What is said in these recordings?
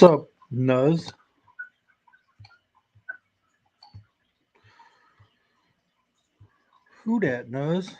up, Nuz? Who dat, Nuz?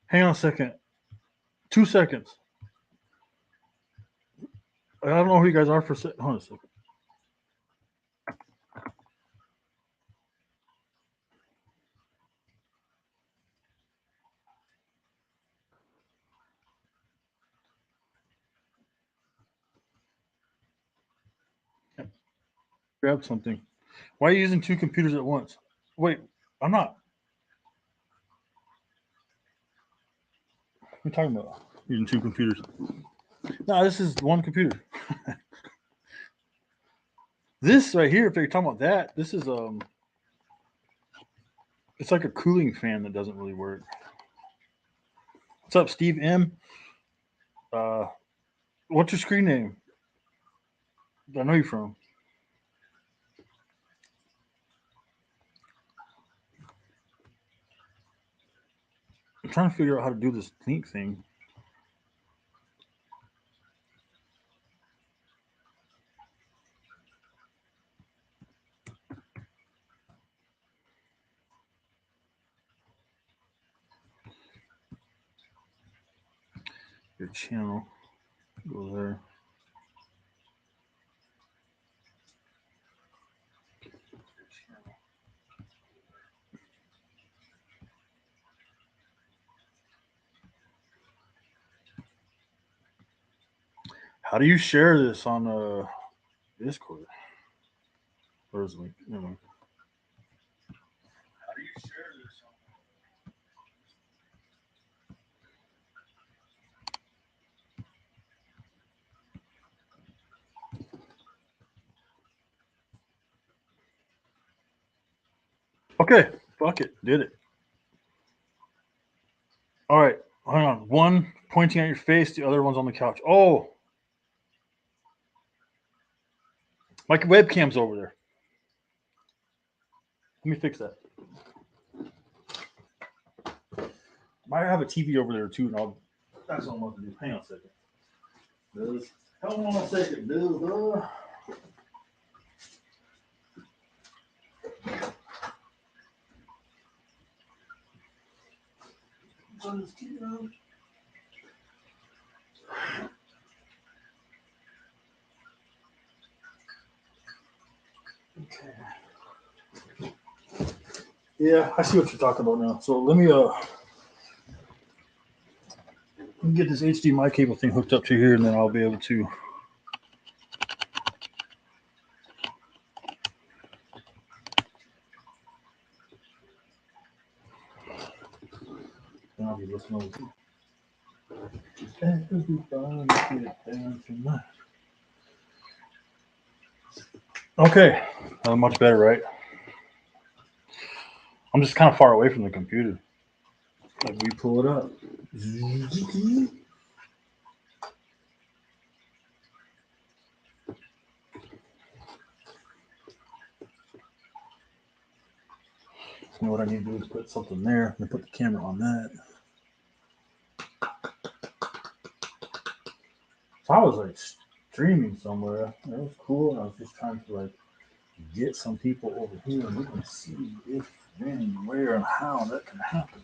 Hang on a second. 2 seconds. I don't know who you guys are for a second. Hold on a second. Grab something. Why are you using 2 computers at once? Wait, I'm not. What are you talking about? Using 2 computers. No, this is 1 computer. This right here, if you're talking about that, this is it's like a cooling fan that doesn't really work. What's up, Steve M? What's your screen name? I know you from. I'm trying to figure out how to do this link thing. Your channel. Go there. How do you share this on Discord? Where's the link? Never mind. How do you share this on? Okay, fuck it, did it. All right, hang on. One pointing at your face, the other one's on the couch. Oh, my webcam's over there. Let me fix that. Might have a TV over there too, and that's what I'm about to do. Hang on a second. Hold on a second, dude. Okay. Yeah, I see what you're talking about now. So let me get this HDMI cable thing hooked up to here, and then I'll be able to. Then I'll be listening to. Okay, much better, right? I'm just kind of far away from the computer. Like we pull it up. You know what I need to do is put something there and put the camera on that. So I was like streaming somewhere. That was cool. I was just trying to like get some people over here and we can see if, when, where, and how that can happen.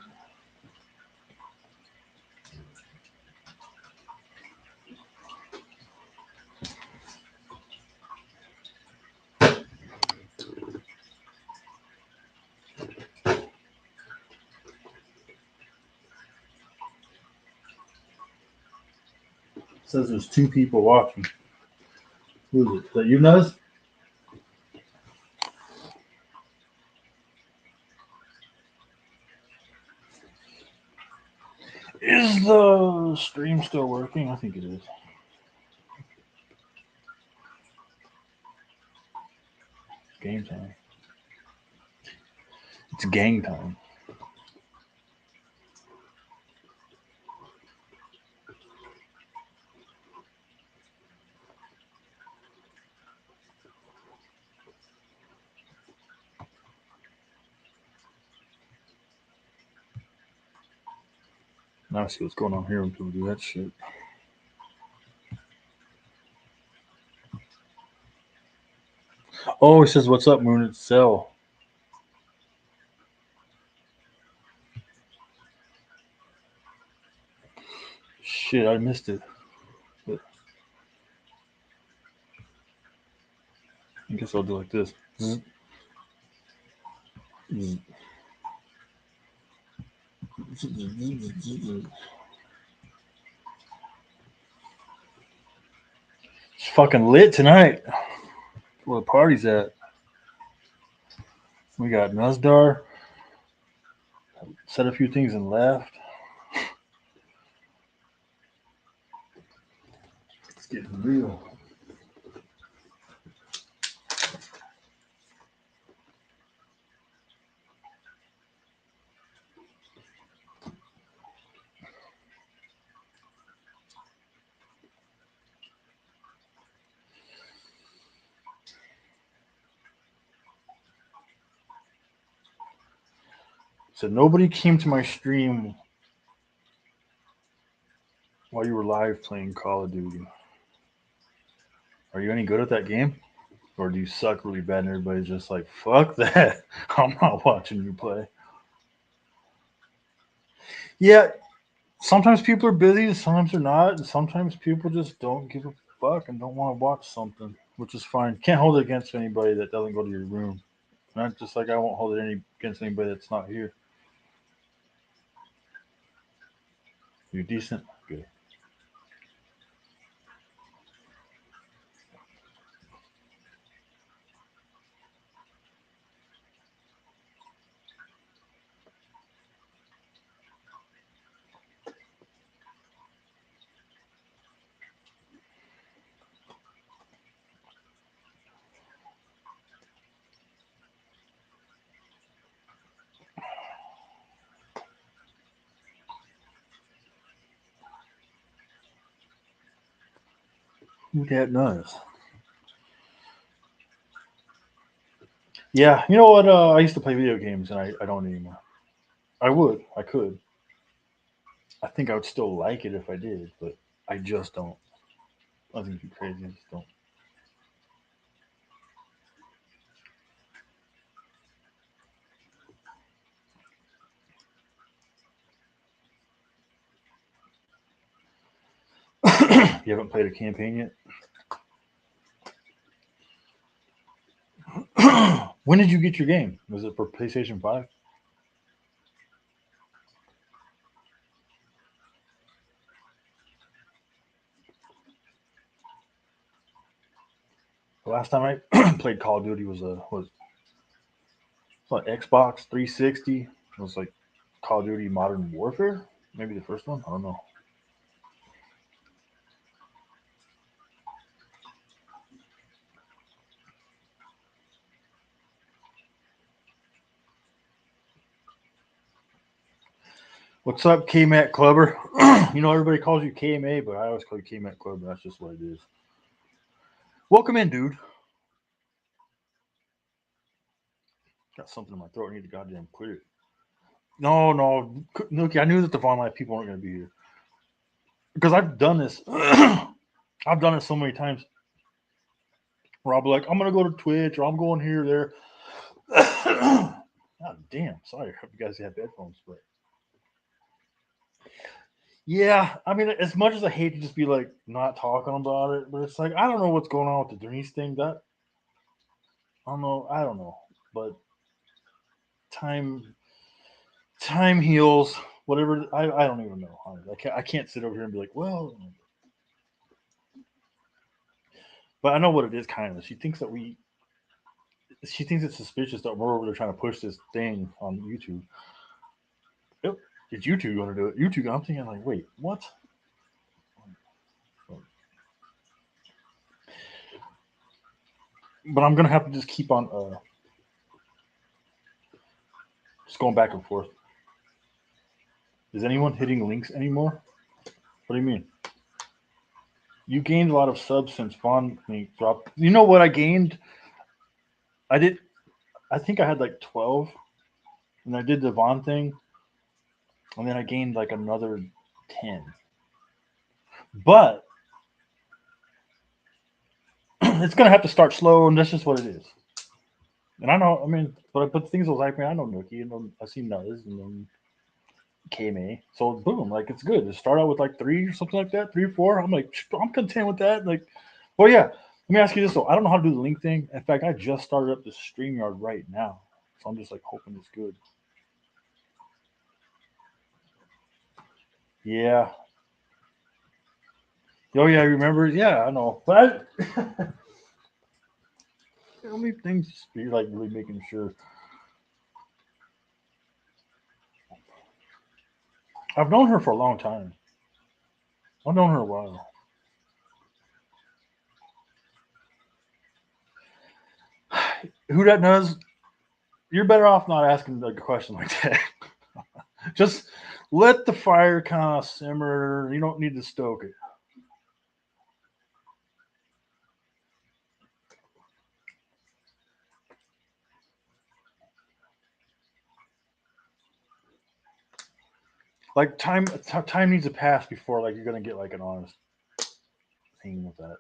It says there's 2 people watching. Who is it? Is that you, Nuz? Is the stream still working? I think it is. Game time. It's gang time. Now I see what's going on here when people do that shit. Oh, he says, "What's up, Moon? It's Cell." Shit, I missed it. But I guess I'll do like this. Zzz, zzz, zzz. It's fucking lit tonight. Where the party's at. We got Nuzdar. Said a few things and left. It's getting real. So nobody came to my stream while you were live playing Call of Duty. Are you any good at that game? Or do you suck really bad and everybody's just like, fuck that. I'm not watching you play. Yeah, sometimes people are busy, sometimes they're not, and sometimes people just don't give a fuck and don't want to watch something, which is fine. Can't hold it against anybody that doesn't go to your room. Not just like I won't hold it against anybody that's not here. You're decent? Good. Who that knows? Yeah, you know what? I used to play video games and I don't anymore. I would. I could. I think I would still like it if I did, but I just don't. I think you're crazy. I just don't. You haven't played a campaign yet? When did you get your game? Was it for PlayStation 5? The last time I played Call of Duty was Xbox 360. It was like Call of Duty Modern Warfare. Maybe the first one. I don't know. What's up, KMAT Clubber? You know everybody calls you KMA, but I always call you KMAT Clubber. That's just what it is. Welcome in, dude. Got something in my throat. I need to goddamn clear it. No, no, look, I knew that the Von Life people weren't going to be here because I've done this. I've done it so many times. Where I'll be like, I'm going to go to Twitch or I'm going here or there. God damn, sorry. I hope you guys have headphones, but yeah, I mean, as much as I hate to just be like not talking about it, but it's like I don't know what's going on with the Denise thing. That I don't know, but time time heals. Whatever, I don't even know. I can't sit over here and be like, well, but I know what it is. Kind of, she thinks it's suspicious that we're over there trying to push this thing on YouTube. Yep, it's YouTube going to do it. YouTube. I'm thinking like, wait, what? But I'm gonna have to just keep on. Just going back and forth. Is anyone hitting links anymore? What do you mean? You gained a lot of subs since Vaughn link dropped. You know what I gained? I did. I think I had like 12, and I did the Vaughn thing, and then I gained like another 10. But it's gonna have to start slow, and that's just what it is. And I know, I mean, but the things was like, man, I know Nookie, and I see Nuz, and then KMA. So boom, like it's good. To start out with like 3 or something like that, 3 or 4. I'm like, I'm content with that. Like, well, yeah. Let me ask you this though. I don't know how to do the link thing. In fact, I just started up the StreamYard right now, so I'm just like hoping it's good. Yeah. Oh yeah, I remember. Yeah, I know. But how many things you're like really making sure? I've known her for a long time. I've known her a while. Who that knows? You're better off not asking like a question like that. Just let the fire kind of simmer. You don't need to stoke it. Like time needs to pass before like you're gonna get like an honest thing with that.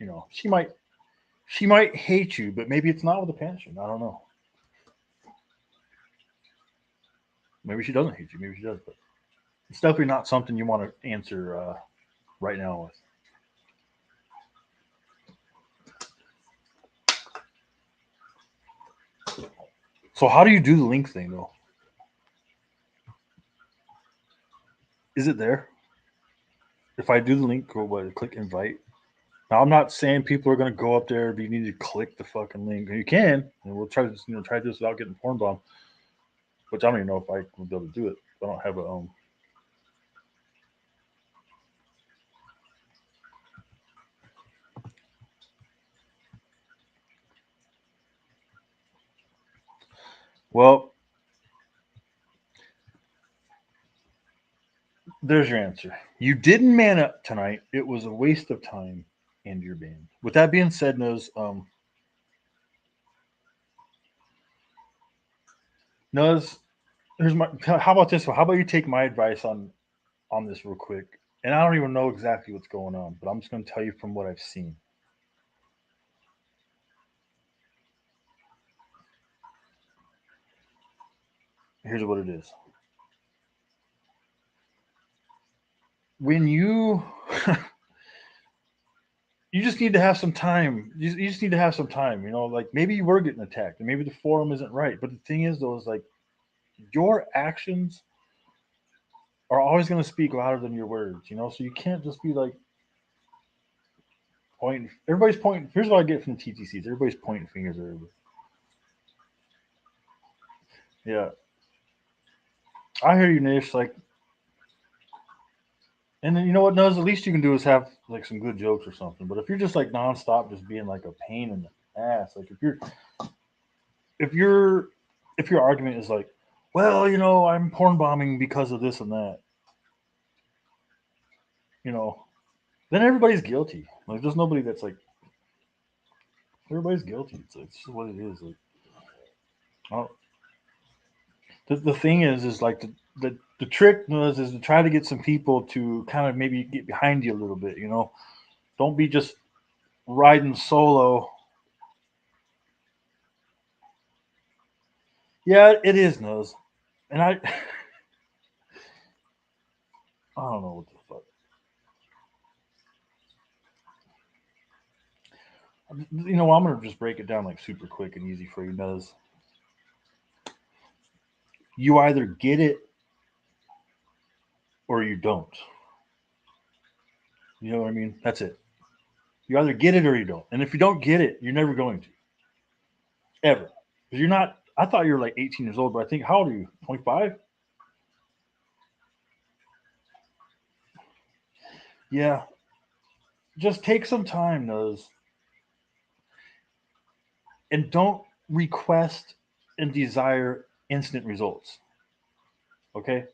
You know, she might hate you, but maybe it's not with a passion. I don't know. Maybe she doesn't hate you. Maybe she does, but it's definitely not something you want to answer right now with. So how do you do the link thing though? Is it there? If I do the link, go what? Click invite. Now I'm not saying people are gonna go up there, but you need to click the fucking link. You can, and we'll try to try this without getting porn bomb. Which I don't even know if I will be able to do it. I don't have a Well, there's your answer. You didn't man up tonight. It was a waste of time and your band. With that being said, Nuz, here's my. How about this one? How about you take my advice on this real quick? And I don't even know exactly what's going on, but I'm just going to tell you from what I've seen. Here's what it is. When you just need to have some time. You just need to have some time. You know, like maybe you were getting attacked, and maybe the forum isn't right. But the thing is, though, is like your actions are always going to speak louder than your words. You know, so you can't just be like pointing. Everybody's pointing. Here's what I get from the TTCs. Everybody's pointing fingers at everybody. Yeah, I hear you, Nish. Like, and then you know what? Knows the least you can do is have like some good jokes or something. But if you're just like nonstop, just being like a pain in the ass, like if you're if your argument is like, well, you know, I'm porn bombing because of this and that, you know, then everybody's guilty. Like, there's nobody that's like everybody's guilty. It's just what it is. Like, I the thing is like the trick was is to try to get some people to kind of maybe get behind you a little bit. You know, don't be just riding solo. Yeah, it is nose, and I don't know what the fuck. You know, I'm gonna just break it down like super quick and easy for you, nose. You either get it or you don't. You know what I mean? That's it. You either get it or you don't. And if you don't get it, you're never going to ever. Because you're not. I thought you were like 18 years old, but I think how old are you? 25? Yeah. Just take some time, nose, and don't request. and desire instant results. Okay,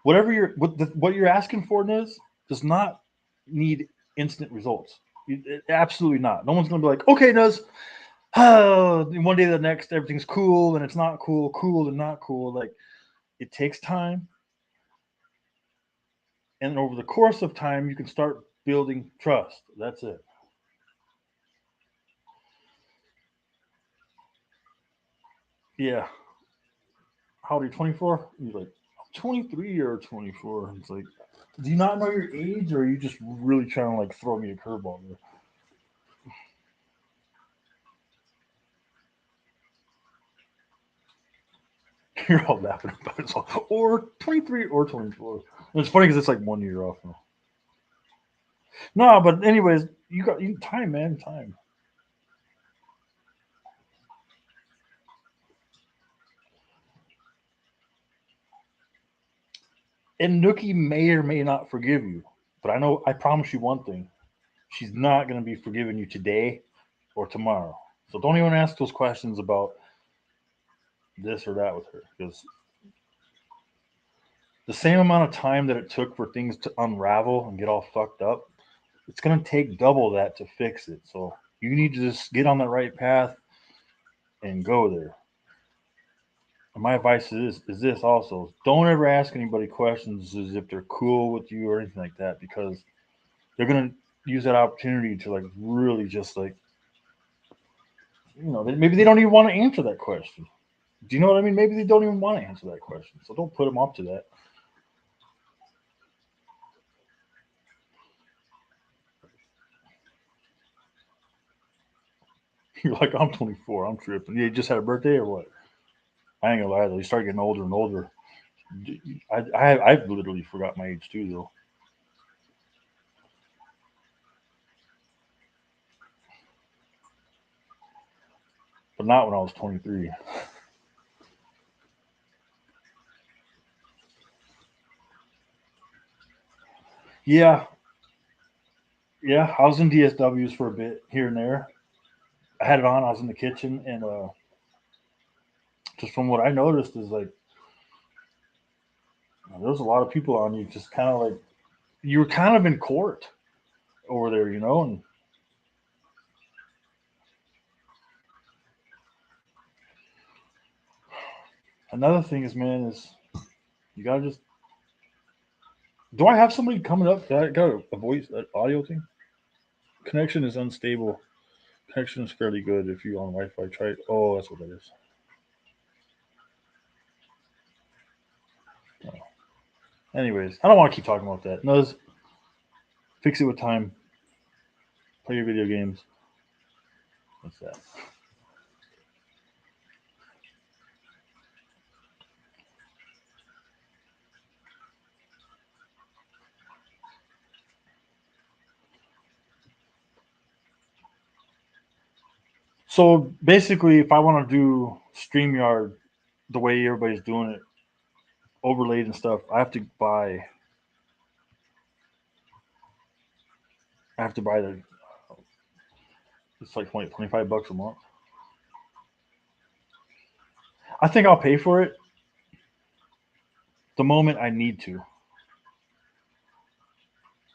whatever what you're asking for is does not need instant results. Absolutely not. No one's gonna be like, okay, Nuz, one day to the next, everything's cool, and it's not cool, cool and not cool. Like it takes time, and over the course of time, you can start building trust. That's it. Yeah. How old are you? 24? You're like, I'm 23 or 24. It's like, do you not know your age, or are you just really trying to like throw me a curveball there? You're all laughing about it. So, or 23 or 24. And it's funny because it's like 1 year off now. No, but anyways, you time, man, time. And Nookie may or may not forgive you, but I promise you one thing: she's not going to be forgiving you today or tomorrow. So don't even ask those questions about this or that with her, because the same amount of time that it took for things to unravel and get all fucked up, it's going to take double that to fix it. So you need to just get on the right path and go there. And my advice is this also: don't ever ask anybody questions as if they're cool with you or anything like that, because they're gonna use that opportunity to like really just like maybe they don't even want to answer that question. Do you know what I mean? Maybe they don't even want to answer that question. So don't put them up to that. You're like, I'm 24. I'm tripping. Yeah, you just had a birthday or what? I ain't gonna lie though. You start getting older and older. I've literally forgot my age too though, but not when I was 23. Yeah, yeah. I was in DSWs for a bit here and there. I had it on. I was in the kitchen, and just from what I noticed is like there was a lot of people on you. Just kind of like you were kind of in court over there, and another thing is, man, is you gotta just. Do I have somebody coming up? I got a voice, an audio thing. Connection is unstable. Connection is fairly good if you on Wi-Fi. Try it. Oh, that's what that is. Oh. Anyways, I don't want to keep talking about that. No, fix it with time. Play your video games. What's that? So basically, if I want to do Streamyard the way everybody's doing it, overlaid and stuff, I have to buy the. It's like 25 bucks a month. I think I'll pay for it the moment I need to.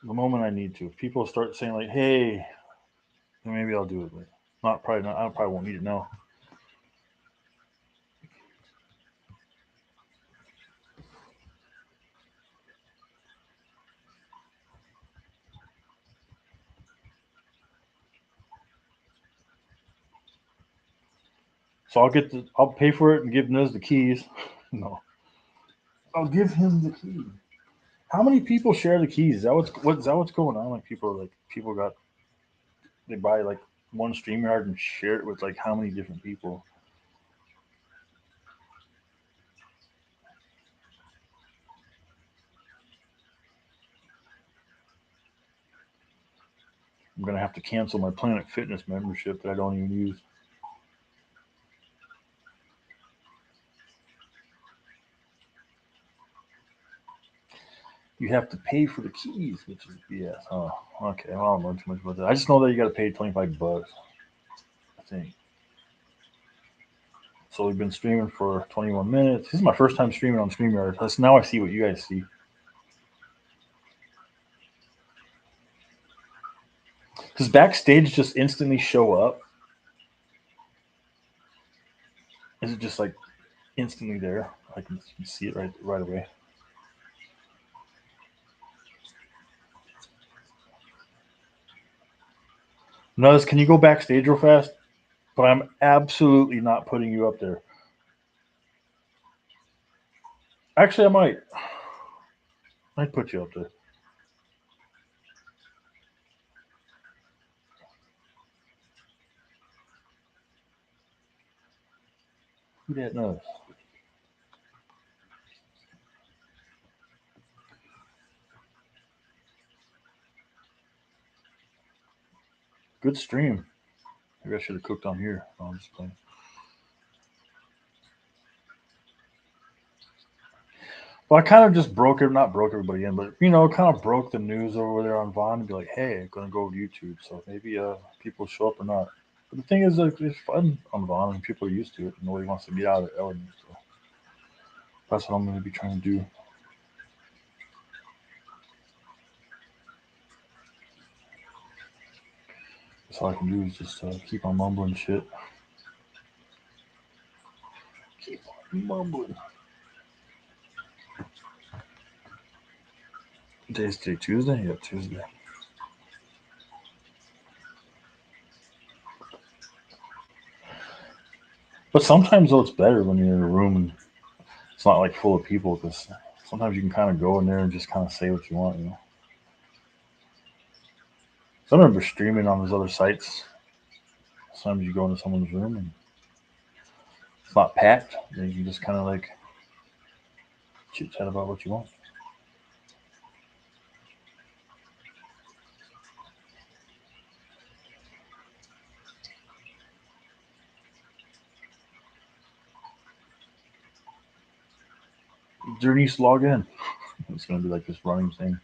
The moment I need to. If people start saying like, "Hey," then maybe I'll do it. But not probably not. I probably won't need it now. So I'll pay for it and give Nez the keys. No, I'll give him the keys. How many people share the keys? Is that what's going on? Like people got they buy like one StreamYard and share it with like how many different people? I'm gonna have to cancel my Planet Fitness membership that I don't even use. You have to pay for the keys, which is BS. Oh, okay. Well, I don't know too much about that. I just know that you got to pay 25 bucks. I think. So we've been streaming for 21 minutes. This is my first time streaming on StreamYard. So now I see what you guys see. Does backstage just instantly show up? Is it just like instantly there? I can see it right away. Nuz, can you go backstage real fast? But I'm absolutely not putting you up there. Actually, I might. I'd put you up there. Who that knows? Good stream. Maybe I should have cooked on here. No, I'm just playing. Well, I kind of just not broke everybody in, but kind of broke the news over there on Vaughn and be like, hey, I'm gonna go to YouTube, so maybe people show up or not. But the thing is, like, it's fun on Vaughn and people are used to it. And nobody wants to get out of their element, so that's what I'm gonna be trying to do. That's all I can do is just keep on mumbling shit. Keep on mumbling. Today's Tuesday? Yeah, Tuesday. But sometimes though it's better when you're in a room and it's not like full of people because sometimes you can kind of go in there and just kind of say what you want. So I remember streaming on those other sites. Sometimes you go into someone's room and it's not packed. And you can just kind of like chit chat about what you want. Denise, log in. It's gonna be like this running thing.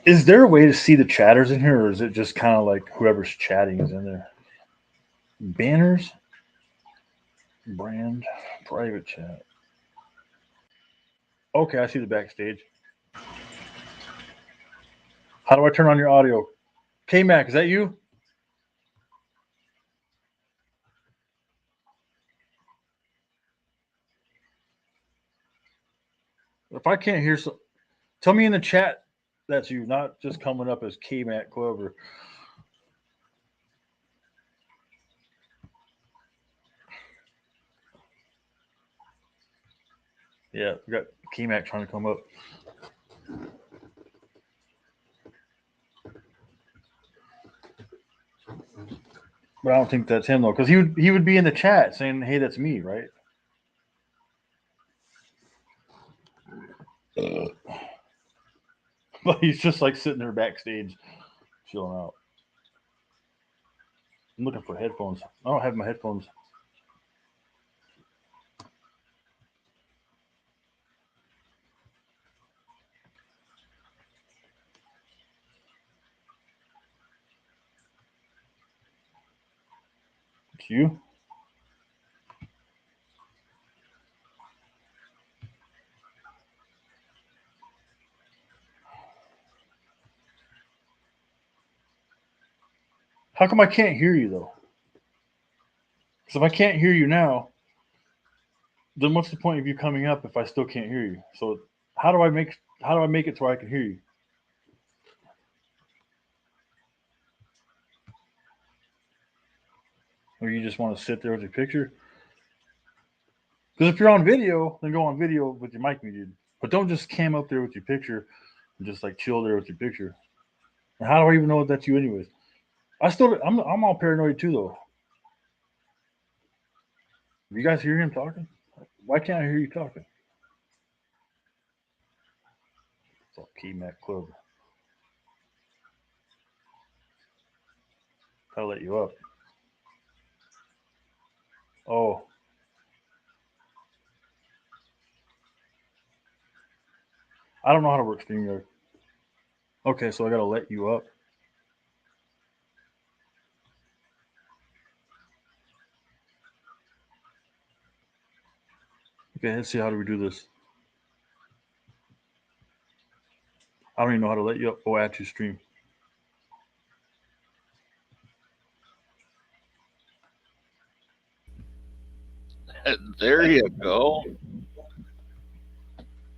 Is there a way to see the chatters in here, or is it just kind of like whoever's chatting is in there? Banners, brand, private chat. Okay, I see the backstage. How do I turn on your audio? K Mac, is that you? If I can't hear, tell me in the chat that's you, not just coming up as K Mac Clover. Yeah, we got K Mac trying to come up. But I don't think that's him though, because he would be in the chat saying, "Hey, that's me," right? But he's just like sitting there backstage, chilling out. I'm looking for headphones. I don't have my headphones. It's you. How come I can't hear you though? Because if I can't hear you now, then what's the point of you coming up if I still can't hear you? So how do I make it so I can hear you? Or you just want to sit there with your picture? Because if you're on video, then go on video with your mic muted. But don't just cam up there with your picture and just like chill there with your picture. And how do I even know that's you anyways? I'm all paranoid too though. You guys hear him talking? Why can't I hear you talking? So T-Mac Club. I'll let you up. Oh, I don't know how to work StreamYard. Okay, so I gotta let you up. Okay, let's see how do we do this. I don't even know how to let you up. Oh, add to stream. There you go.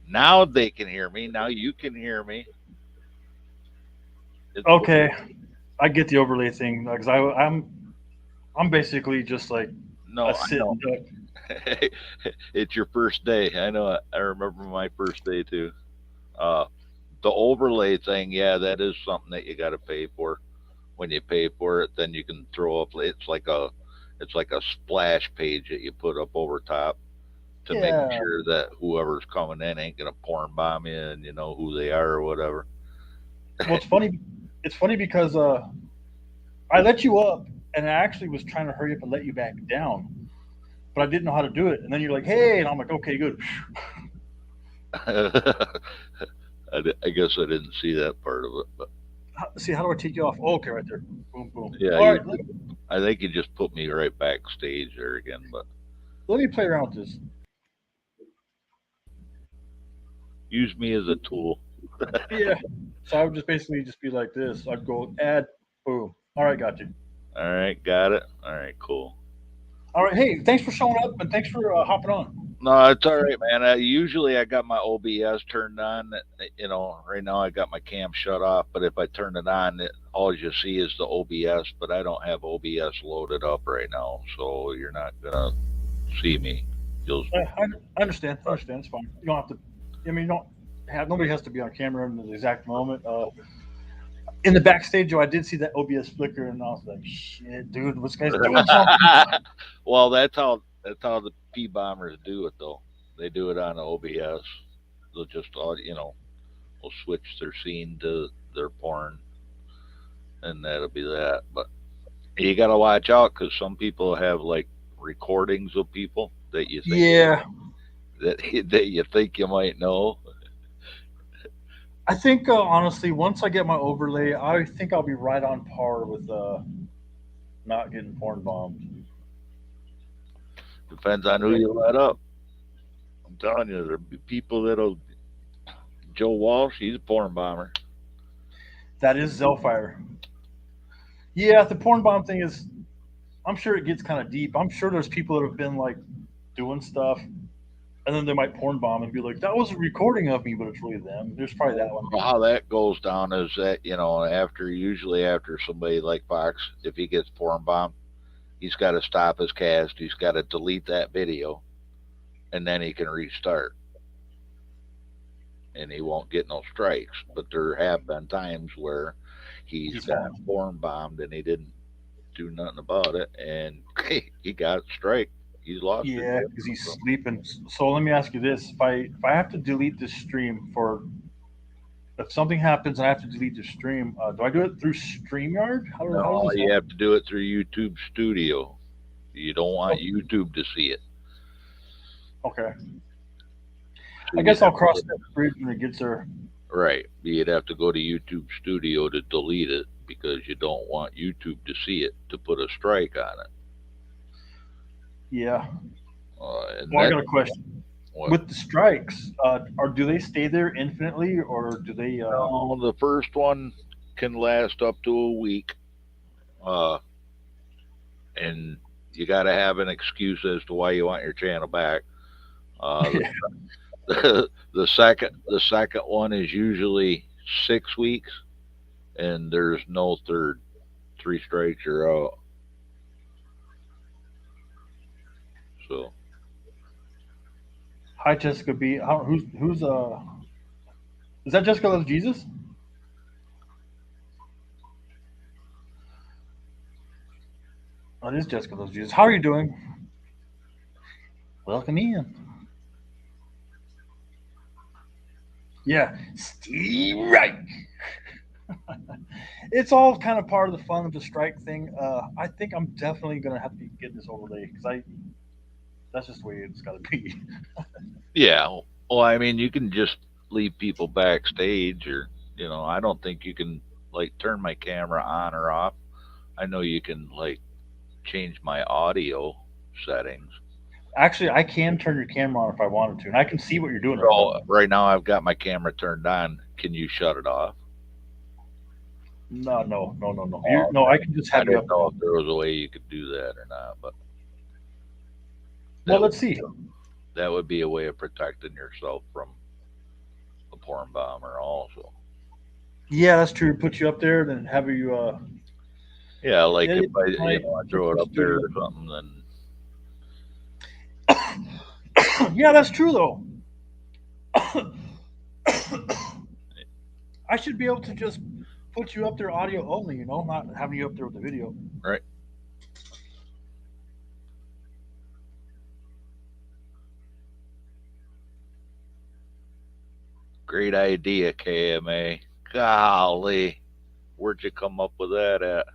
Now they can hear me. Now you can hear me. It's Okay, I get the overlay thing because I'm basically just like a no, I know. sitting duck. It's your first day. I know. I remember my first day too. Uh, the overlay thing, yeah, that is something that you got to pay for. When you pay for it, then you can throw up. It's like a splash page that you put up over top to make Yeah. sure that whoever's coming in ain't gonna porn bomb you and you know who they are or whatever. Well, it's funny. It's funny because I let you up, and I actually was trying to hurry up and let you back down, but I didn't know how to do it. And then you're like, "Hey," and I'm like, "Okay, good." I guess I didn't see that part of it, but See, how do I take you off? Oh, okay, right there. Boom, boom. yeah, All you. right, I think you just put me right backstage there again, but let me play around with this. use me as a tool. Yeah. So I would just basically just be like this. I'd go add, boom. All right, got you. All right, got it. All right, cool. All right. Hey, thanks for showing up and thanks for hopping on. No, it's all right, man. Usually I got my OBS turned on. You know, right now I got my cam shut off, but if I turn it on, all you see is the OBS. But I don't have OBS loaded up right now, so you're not gonna see me. You'll. I understand. I understand. It's fine. You don't have to. I mean, you don't have. Nobody has to be on camera in the exact moment. In the backstage, though, I did see that OBS flicker, and I was like, "Shit, dude, this guy's doing something." Well, that's how the P bombers do it, though. They do it on OBS. They'll just, will switch their scene to their porn, and that'll be that. But you got to watch out because some people have like recordings of people that you think Yeah, that that you think you might know. I think honestly, once I get my overlay, I think I'll be right on par with not getting porn bombed. Depends on who you let up. I'm telling you, there'll be people that'll. Joe Walsh, he's a porn bomber. That is Zellfire. Yeah, the porn bomb thing is. I'm sure it gets kind of deep. I'm sure there's people that have been like doing stuff, and then they might porn bomb and be like, "That was a recording of me," but it's really them. There's probably that one. How that goes down is that after usually after somebody like Fox, if he gets porn bombed, he's got to stop his cast. He's got to delete that video, and then he can restart, and he won't get no strikes. But there have been times where he's He's got fine. porn bombed and he didn't do nothing about it, and he got a strike. He's lost his Yeah, job. because he's So, sleeping. So let me ask you this: if I have to delete this stream for if something happens and I have to delete the stream, do I do it through Streamyard? How does no, this you happen? have to do it through YouTube Studio. You don't want Oh, YouTube to see it, okay. so I you'd guess I'll have cross to. that bridge when it gets there. Right. You'd have to go to YouTube Studio to delete it because you don't want YouTube to see it to put a strike on it. Yeah. And Well, I then got a question. what? With the strikes, or do they stay there infinitely, or do they? No, the first one can last up to a week, uh, and you got to have an excuse as to why you want your channel back. Uh, Yeah. the second one is usually 6 weeks, and there's no third. Three strikes, you're out. So Hi, Jessica B. Who's is that Jessica Loves Jesus? Oh, it is Jessica Loves Jesus. How are you doing? Welcome in. Yeah, Steve Reich. It's all kind of part of the fun of the strike thing. I think I'm definitely gonna have to be getting this overlay because I that's just the way it's got to be. Yeah. Well, I mean, you can just leave people backstage, or I don't think you can like turn my camera on or off. I know you can like change my audio settings. Actually, I can turn your camera on if I wanted to, and I can see what you're doing right So now. right now I've got my camera turned on. Can you shut it off? No, no, no, no, no. Oh, No, I okay. can just I have you didn't up there. know if there was a way you could do that or not, but Well, that would let's see. that would be a way of protecting yourself from a porn bomber, also. Yeah, that's true. Put you up there, then have you. Yeah, like Yeah, if I my I throw it virtual up there studio. or something, then Yeah, that's true though. I should be able to just put you up there audio only. Not having you up there with the video. right. Great idea, KMA. Golly, where'd you come up with that at?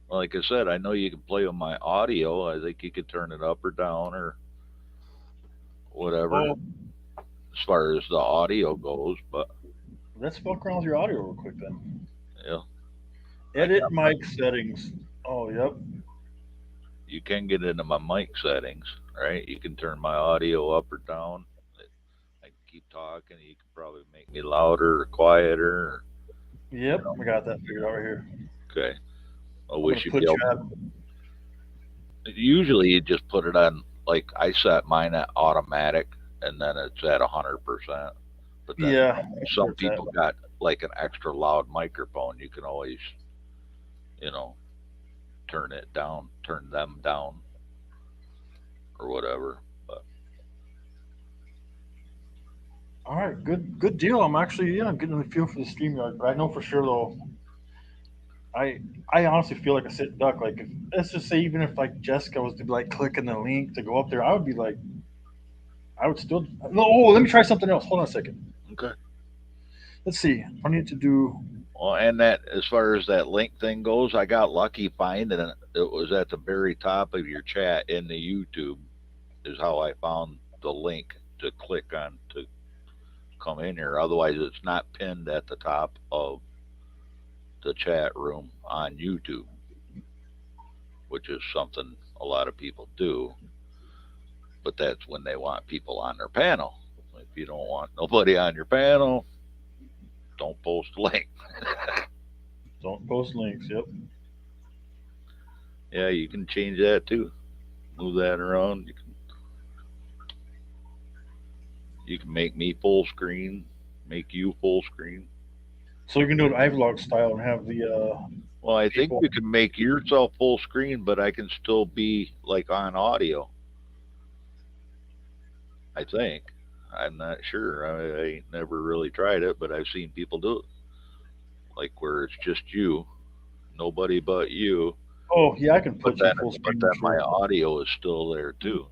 Like I said, I know you can play with my audio. I think you could turn it up or down or whatever Oh, as far as the audio goes. But let's fuck around with your audio real quick then. yeah, I Edit got mic settings. Oh, yep. you can get into my mic settings, right? You can turn my audio up or down. I can keep talking. You can probably make me louder or quieter. Yep, I got that figured out right here. Okay. I I'm gonna wish you'd be put you able. at. Usually, you just put it on. Like I set mine at automatic, and then it's at 100%. But then Yeah, that's where some it's at. people got like an extra loud microphone. You can always, you know, turn it down, turn them down, or whatever. But All right, good deal. I'm actually getting the feel for the stream yard, but I know for sure though. I I honestly feel like a sitting duck. Like if, let's just say even if like Jessica was to be like clicking the link to go up there, I would be like I would still. No, oh, let me try something else. Hold on a second. okay. Let's see. I need to do. Well, and that as far as that link thing goes, I got lucky finding it. It was at the very top of your chat in the YouTube. Is how I found the link to click on to come in here. Otherwise, it's not pinned at the top of the chat room on YouTube, which is something a lot of people do. But that's when they want people on their panel. If you don't want nobody on your panel, don't post a link. Don't post links. Yep. Yeah, you can change that too. Move that around. You can make me full screen, make you full screen. So you can do it iVlog style and have the Well, I think people. you can make yourself full screen, but I can still be like on audio. I think. I'm not sure. I ain't never really tried it, but I've seen people do it. Like where it's just you, nobody but you. Oh yeah, I can But put you then, full but screen. I'm then my sure. audio is still there too.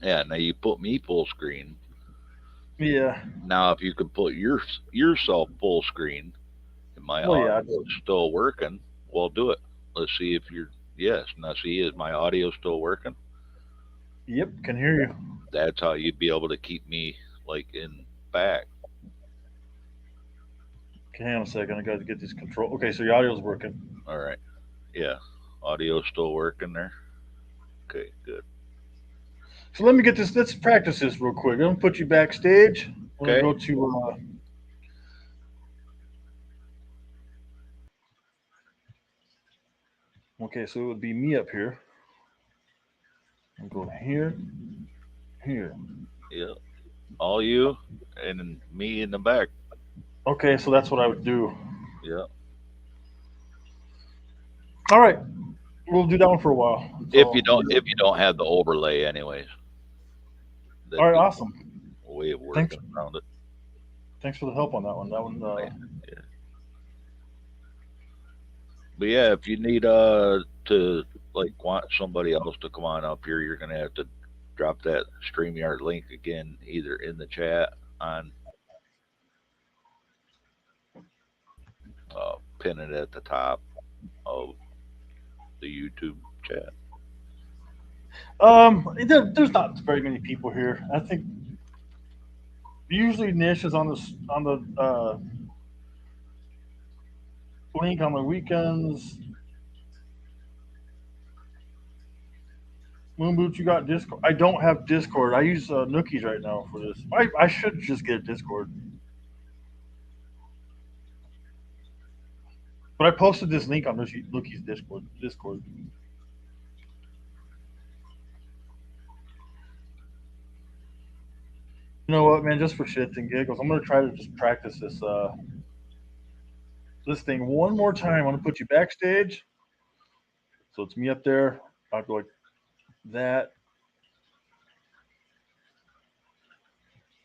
Yeah. Now you put me full screen. Yeah. Now, if you could put yourself full screen and my Well, yeah. audio is still working, well, do it. Let's see if you're. Yes. Now, see, is my audio still working? Yep. Can hear you. That's how you'd be able to keep me like in back. Okay, hang on a second. I got to get this control. Okay, so your audio's working. All right. Yeah. Audio still working there. Okay. Good. So let me get this. Let's practice this real quick. I'm gonna put you backstage. I'm gonna Okay. go to. Okay, so it would be me up here. I'm going here, here. Yeah. All you and then me in the back. Okay, so that's what I would do. Yeah. All right, we'll do that one for a while. If So, you don't have the overlay, anyways, all that'd right, be awesome. a way of Thanks. working around it. Thanks for the help on that one. That one. Yeah. But yeah, if you need to like want somebody else to come on up here, you're gonna have to drop that StreamYard link again, either in the chat on pin it at the top of the YouTube chat. There's not very many people here. I think usually Nish is on the link on the weekends. Moon Boots, you got Discord. I don't have Discord. I use Nookies right now for this. I should just get a Discord. But I posted this link on Nookie's Discord. You know what, man? Just for shits and giggles, I'm gonna try to just practice this thing one more time. I'm gonna put you backstage. So it's me up there. I'll go like that.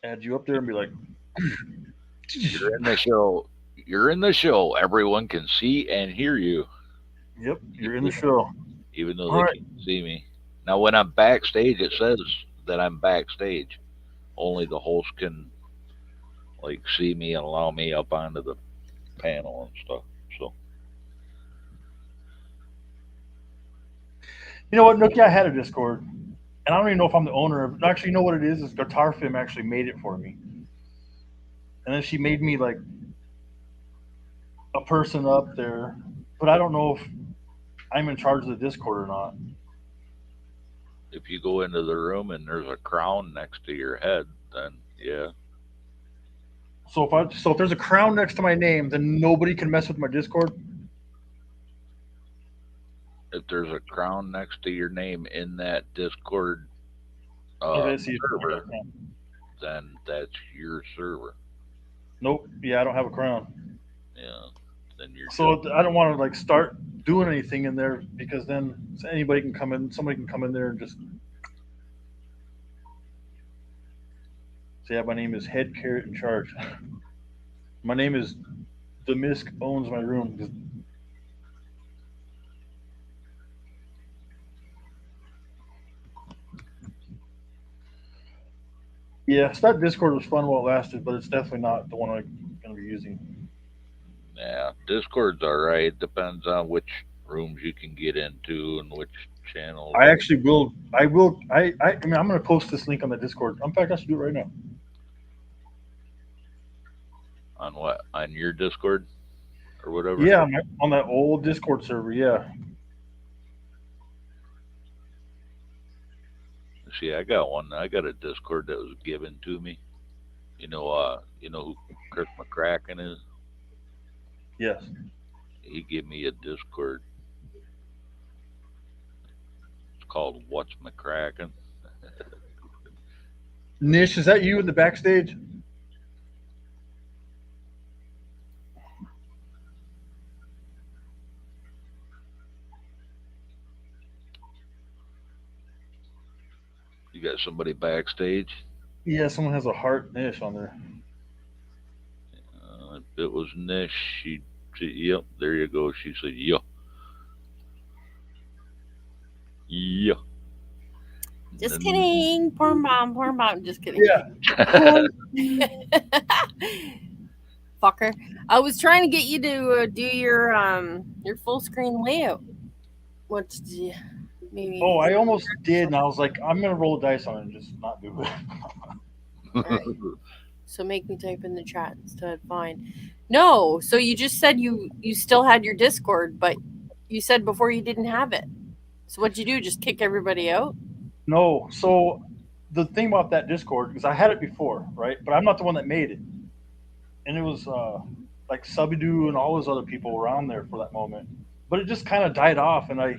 Add you up there and be like, You're in the show. You're in the show. Everyone can see and hear you, "Yep, you're in the show." even though All they right. can't see me. Now, when I'm backstage, it says that I'm backstage. Only the host can like see me and allow me up onto the panel and stuff. So You know what, Nookie? I had a Discord, and I don't even know if I'm the owner of it. Actually, you know what it is? Is Guitar Fim actually made it for me, and then she made me like a person up there, but I don't know if I'm in charge of the Discord or not. if you go into the room and there's a crown next to your head, then yeah, So if there's a crown next to my name, then nobody can mess with my Discord. if there's a crown next to your name in that Discord Okay, see, I got a server, crown. then that's your server. Nope. Yeah, I don't have a crown. Yeah, then you're So just I don't want to like start doing anything in there because then anybody can come in. Somebody can come in there and just say, "Yeah, my name is Head Carrot in Charge." My name is The Misk owns my room. Yeah, so that Discord was fun while it lasted, but it's definitely not the one I'm going to be using. yeah. Discord's all right. Depends on which rooms you can get into and which channels. I actually will. I will. I mean, I'm going to post this link on the Discord. In fact, I should do it right now. On what? On your Discord or whatever? Yeah, on that old Discord server. Yeah. See, I got one. I got a Discord that was given to me. You know who Chris McCracken is? Yes. He gave me a Discord. It's called What's McCracken. Nish, is that you in the backstage? You got somebody backstage? Yeah, someone has a heart Nish on there. If it was Nish, yep, there you go. She said, yeah, yeah. Just And kidding. Porn bomb. Just kidding. Yeah. Fucker. I was trying to get you to do your full screen layout. What did you maybe? Oh, I almost did, and I was like, I'm going to roll the dice on it and just not do it. Right. So make me type in the chat instead. Fine. No. So you just said you still had your Discord, but you said before you didn't have it. So what'd you do? Just kick everybody out? No. So the thing about that Discord, because I had it before, right? But I'm not the one that made it. And it was like Subidoo and all those other people were on there for that moment. But it just kind of died off, and I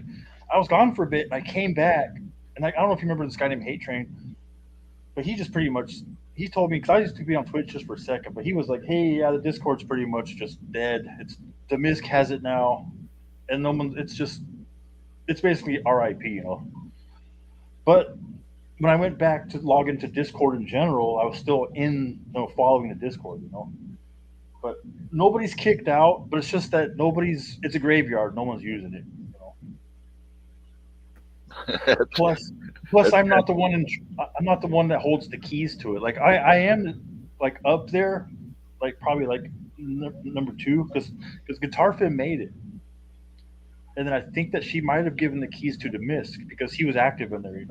was gone for a bit, and I came back, and I don't know if you remember this guy named Hate Train, but he just pretty much he told me because I used to be on Twitch just for a second, but he was like, "Hey, yeah, the Discord's pretty much just dead. It's the Misk has it now, and no one. It's basically RIP, you know." But when I went back to log into Discord in general, I was still following the Discord, you know. But nobody's kicked out. But it's just that it's a graveyard. No one's using it. You know? Plus, plus, I'm not the one I'm not the one that holds the keys to it. Like I am like up there, like probably like number two because Guitar Fin made it, and then I think that she might have given the keys to Demisk because he was active in there.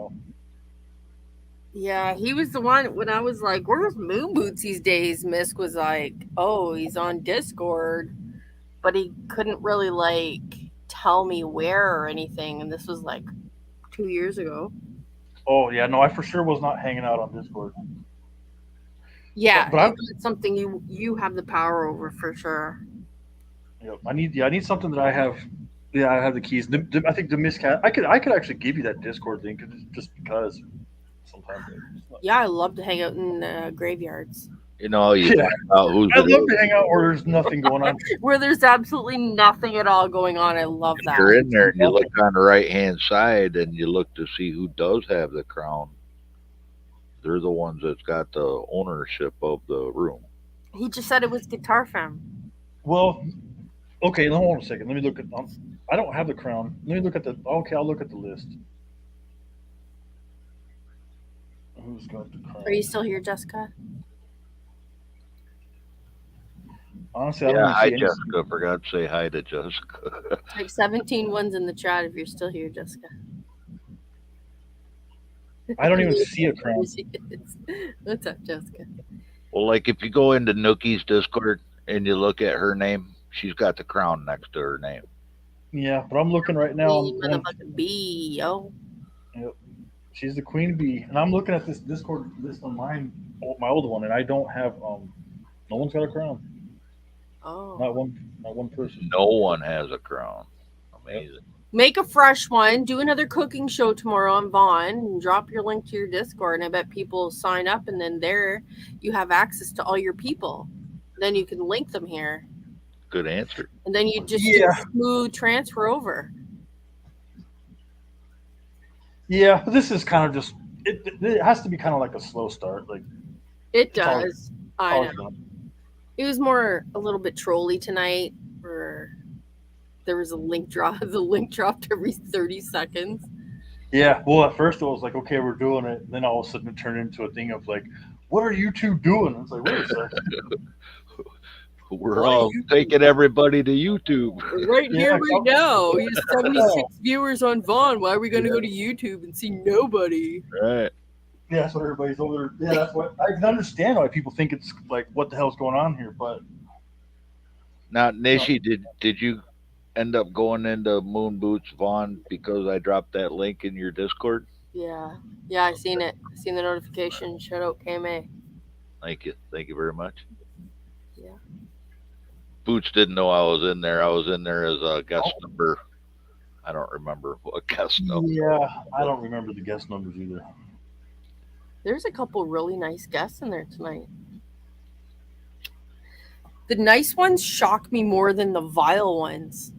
Yeah, he was the one when I was like, "Where's Moon Boots these days?" Misk was like, "Oh, he's on Discord," but he couldn't really like tell me where or anything. And this was like 2 years ago. Oh yeah, no, I for sure was not hanging out on Discord. Yeah, But I, it's something you have the power over for sure. I need something that I have. Yeah, I have the keys. I think the miscat. I could actually give you that Discord link just because sometimes. Yeah, I love to hang out in graveyards You know, you Yeah, find out who's I the love to hang out where there's nothing going on. where there's absolutely nothing at all going on. I love if that. you're in there and you look on the right hand side and you look to see who does have the crown, they're the ones that's got the ownership of the room. He just said it was Guitar Fam. Well, okay, hold on a second. Let me look at. I don't have the crown. Let me look at the. Okay, I'll look at the list. Who's got the crown? Are you still here, Jessica? Honestly, I Yeah, don't hi even see Jessica. Forgot to say hi to Jessica. Like 17 ones in the chat if you're still here, Jessica. I don't even see a crown. What's up, Jessica? Well, like if you go into Nuki's Discord and you look at her name, she's got the crown next to her name. Yeah, but I'm looking right now. Motherfucking bee, yo. Yep. She's the queen bee, and I'm looking at this Discord list on mine, my old one, and I don't have. No one's got a crown. Oh. Not one person. No one has a crown. Amazing. Yep. Make a fresh one. Do another cooking show tomorrow on Vaughn. And drop your link to your Discord, and I bet people sign up, and then there you have access to all your people. Then you can link them here. Good answer. And then you just do a smooth transfer over. Yeah, but this is kind of just it has to be kind of like a slow start. Like it does. I know. Done. It was more a little bit trolly tonight, where there was a link drop. The link dropped every 30 seconds. Yeah, well, at first it was like, okay, we're doing it. And then all of a sudden it turned into a thing of like, what are you two doing? It's like, wait a second. We're all taking everybody to YouTube. Right here, right now. He has 76 viewers on Vaughn. Why are we going to go to YouTube and see nobody? Right. Yeah, that's what everybody's over there. Yeah, that's what I can understand why people think it's like, what the hell's going on here? But now, Nishi, did you end up going into Moon Boots Vaughn because I dropped that link in your Discord? Yeah, I seen it. I seen the notification. Shout out KMA. Thank you very much. Yeah. Boots didn't know I was in there. I was in there as a guest number. I don't remember what guest number. Yeah, I don't remember the guest numbers either. There's a couple really nice guests in there tonight. The nice ones shock me more than the vile ones.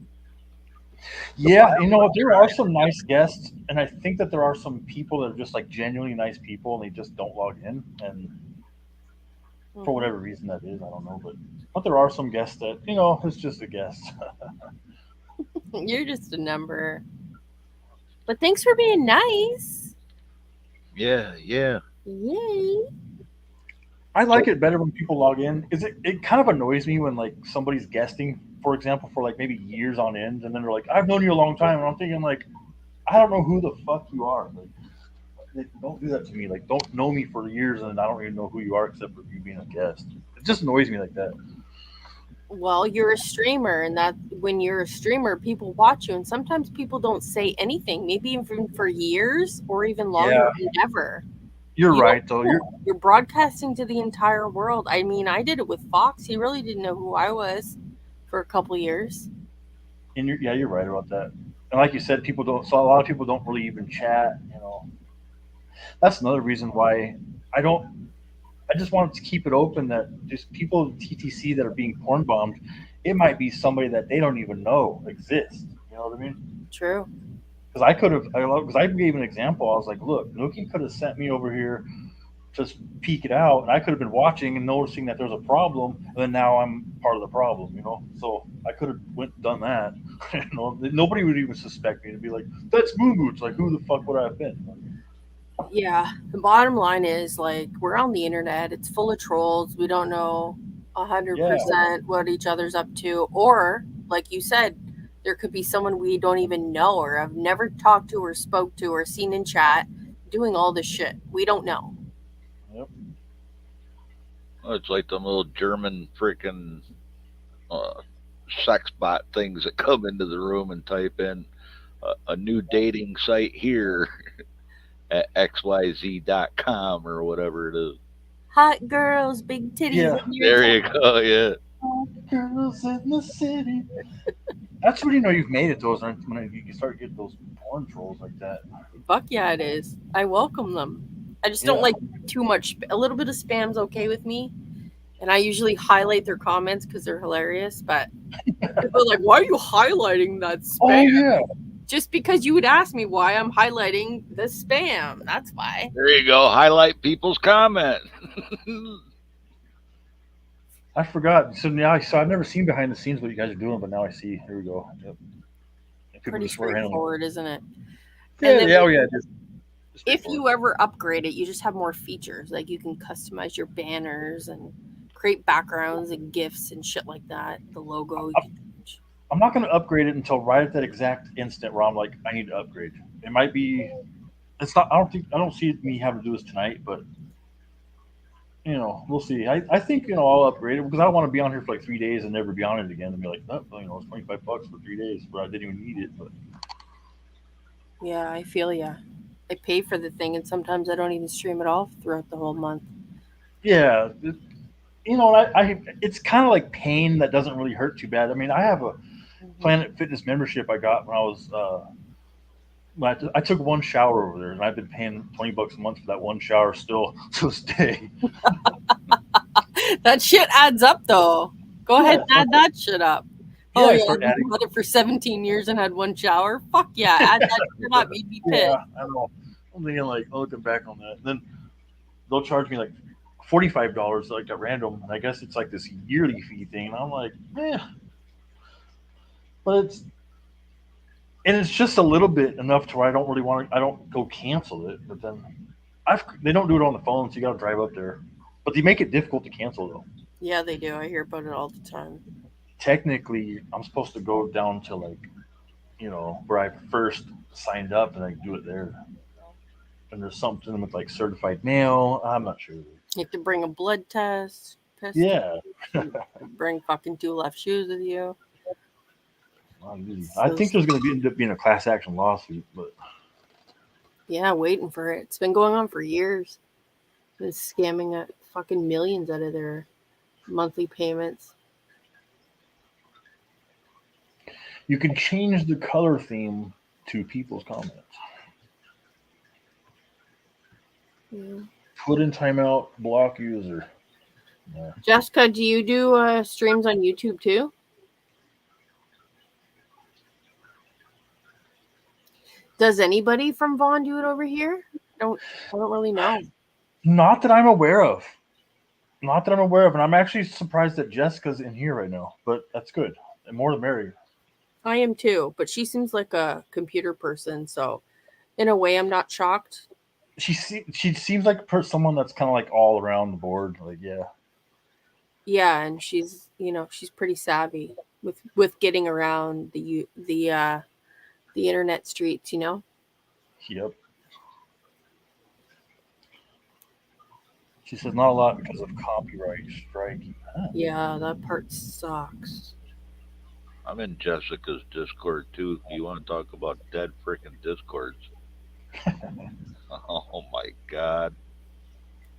Yeah, there are some nice guests, and I think that there are some people that are just like genuinely nice people, and they just don't log in, and for whatever reason that is, I don't know, but there are some guests that it's just a guest. You're just a number. But thanks for being nice. Yeah. Yay. I like it better when people log in. It kind of annoys me when like somebody's guesting, for example, for like maybe years on end, and then they're like, "I've known you a long time," and I'm thinking like, I don't know who the fuck you are. Like, don't do that to me. Like, don't know me for years, and I don't even know who you are except for you being a guest. It just annoys me like that. Well, you're a streamer, and that when you're a streamer, people watch you, and sometimes people don't say anything, maybe even for years or even longer than ever. You're right, though. You're broadcasting to the entire world. I mean, I did it with Fox. He really didn't know who I was for a couple years. And you're right about that. And like you said, a lot of people don't really even chat. That's another reason why I just wanted to keep it open that just people in TTC that are being porn bombed, it might be somebody that they don't even know exists. You know what I mean? True. Because I gave an example. I was like, look, Nuki could have sent me over here just peek it out, and I could have been watching and noticing that there's a problem, and then now I'm part of the problem, you know. So I could have went and done that. You know, nobody would even suspect me to be like, "That's Moo Mooch." Like, who the fuck would I have been? Yeah, the bottom line is like we're on the internet. It's full of trolls. We don't know 100% what each other's up to, or like you said, there could be someone we don't even know or have never talked to or spoke to or seen in chat doing all this shit. We don't know. Yep. Well, it's like them little German freaking uh, sex bot things that come into the room and type in a new dating site here at xyz.com or whatever it is. Hot girls, big titties. Yeah. And your There you go. Yeah. Girls in the city. That's when you know you've made it. Those when you start getting those porn trolls like that. Fuck yeah, it is. I welcome them. I just don't like too much. A little bit of spam's okay with me. And I usually highlight their comments because they're hilarious. But people are like, why are you highlighting that spam? Oh yeah. Just because you would ask me why I'm highlighting the spam. That's why. There you go. Highlight people's comment. I forgot. So now I've never seen behind the scenes what you guys are doing, but now I see. Here we go. Yep. Pretty straightforward, isn't it? Yeah, yeah, oh yeah. If you ever upgrade it, you just have more features. Like you can customize your banners and create backgrounds and GIFs and shit like that. The logo. I'm not going to upgrade it until right at that exact instant where I'm like, I need to upgrade. It might be. It's not. I don't see me having to do this tonight, but you know, we'll see. I think I'll upgrade it because I don't want to be on here for like 3 days and never be on it again and be like, oh, it's $25 for 3 days, but I didn't even need it. But yeah, I feel ya. I pay for the thing, and sometimes I don't even stream it all throughout the whole month. Yeah, it's kind of like pain that doesn't really hurt too bad. I mean, I have a Planet Fitness membership I got when I was. I took one shower over there, and I've been paying $20 a month for that one shower still to this day. That shit adds up, though. Go ahead and add that shit up. Yeah, oh, I yeah, start you adding. had it for 17 years and had one shower? Fuck yeah, add that shit up. You'd be pissed. Yeah, I know. I'm thinking like, looking back on that. And then they'll charge me like $45 like at random, and I guess it's like this yearly fee thing. And I'm like, but it's just a little bit enough to where I don't really want to. I don't go cancel it, but then they don't do it on the phone, so you got to drive up there. But they make it difficult to cancel though. Yeah, they do. I hear about it all the time. Technically, I'm supposed to go down to like, where I first signed up, and I do it there. And there's something with like certified mail. I'm not sure. You have to bring a blood test. Yeah. Bring fucking 2 left shoes with you. I think there's going to end up being a class action lawsuit, but yeah, waiting for it. It's been going on for years. Been scamming at fucking millions out of their monthly payments. You can change the color theme to people's comments. Yeah. Put in timeout, block user. Yeah. Jessica, do you do streams on YouTube too? Does anybody from Vaughn do it over here? I don't really know. Not that I'm aware of. And I'm actually surprised that Jessica's in here right now, but that's good. And more the merrier. I am too, but she seems like a computer person, so in a way I'm not shocked. She seems like someone that's kind of like all around the board, like yeah, and she's pretty savvy with getting around the internet streets, Yep. She says not a lot because of copyright strike. Yeah, that part sucks. I'm in Jessica's Discord too. You want to talk about dead freaking Discords? Oh my god!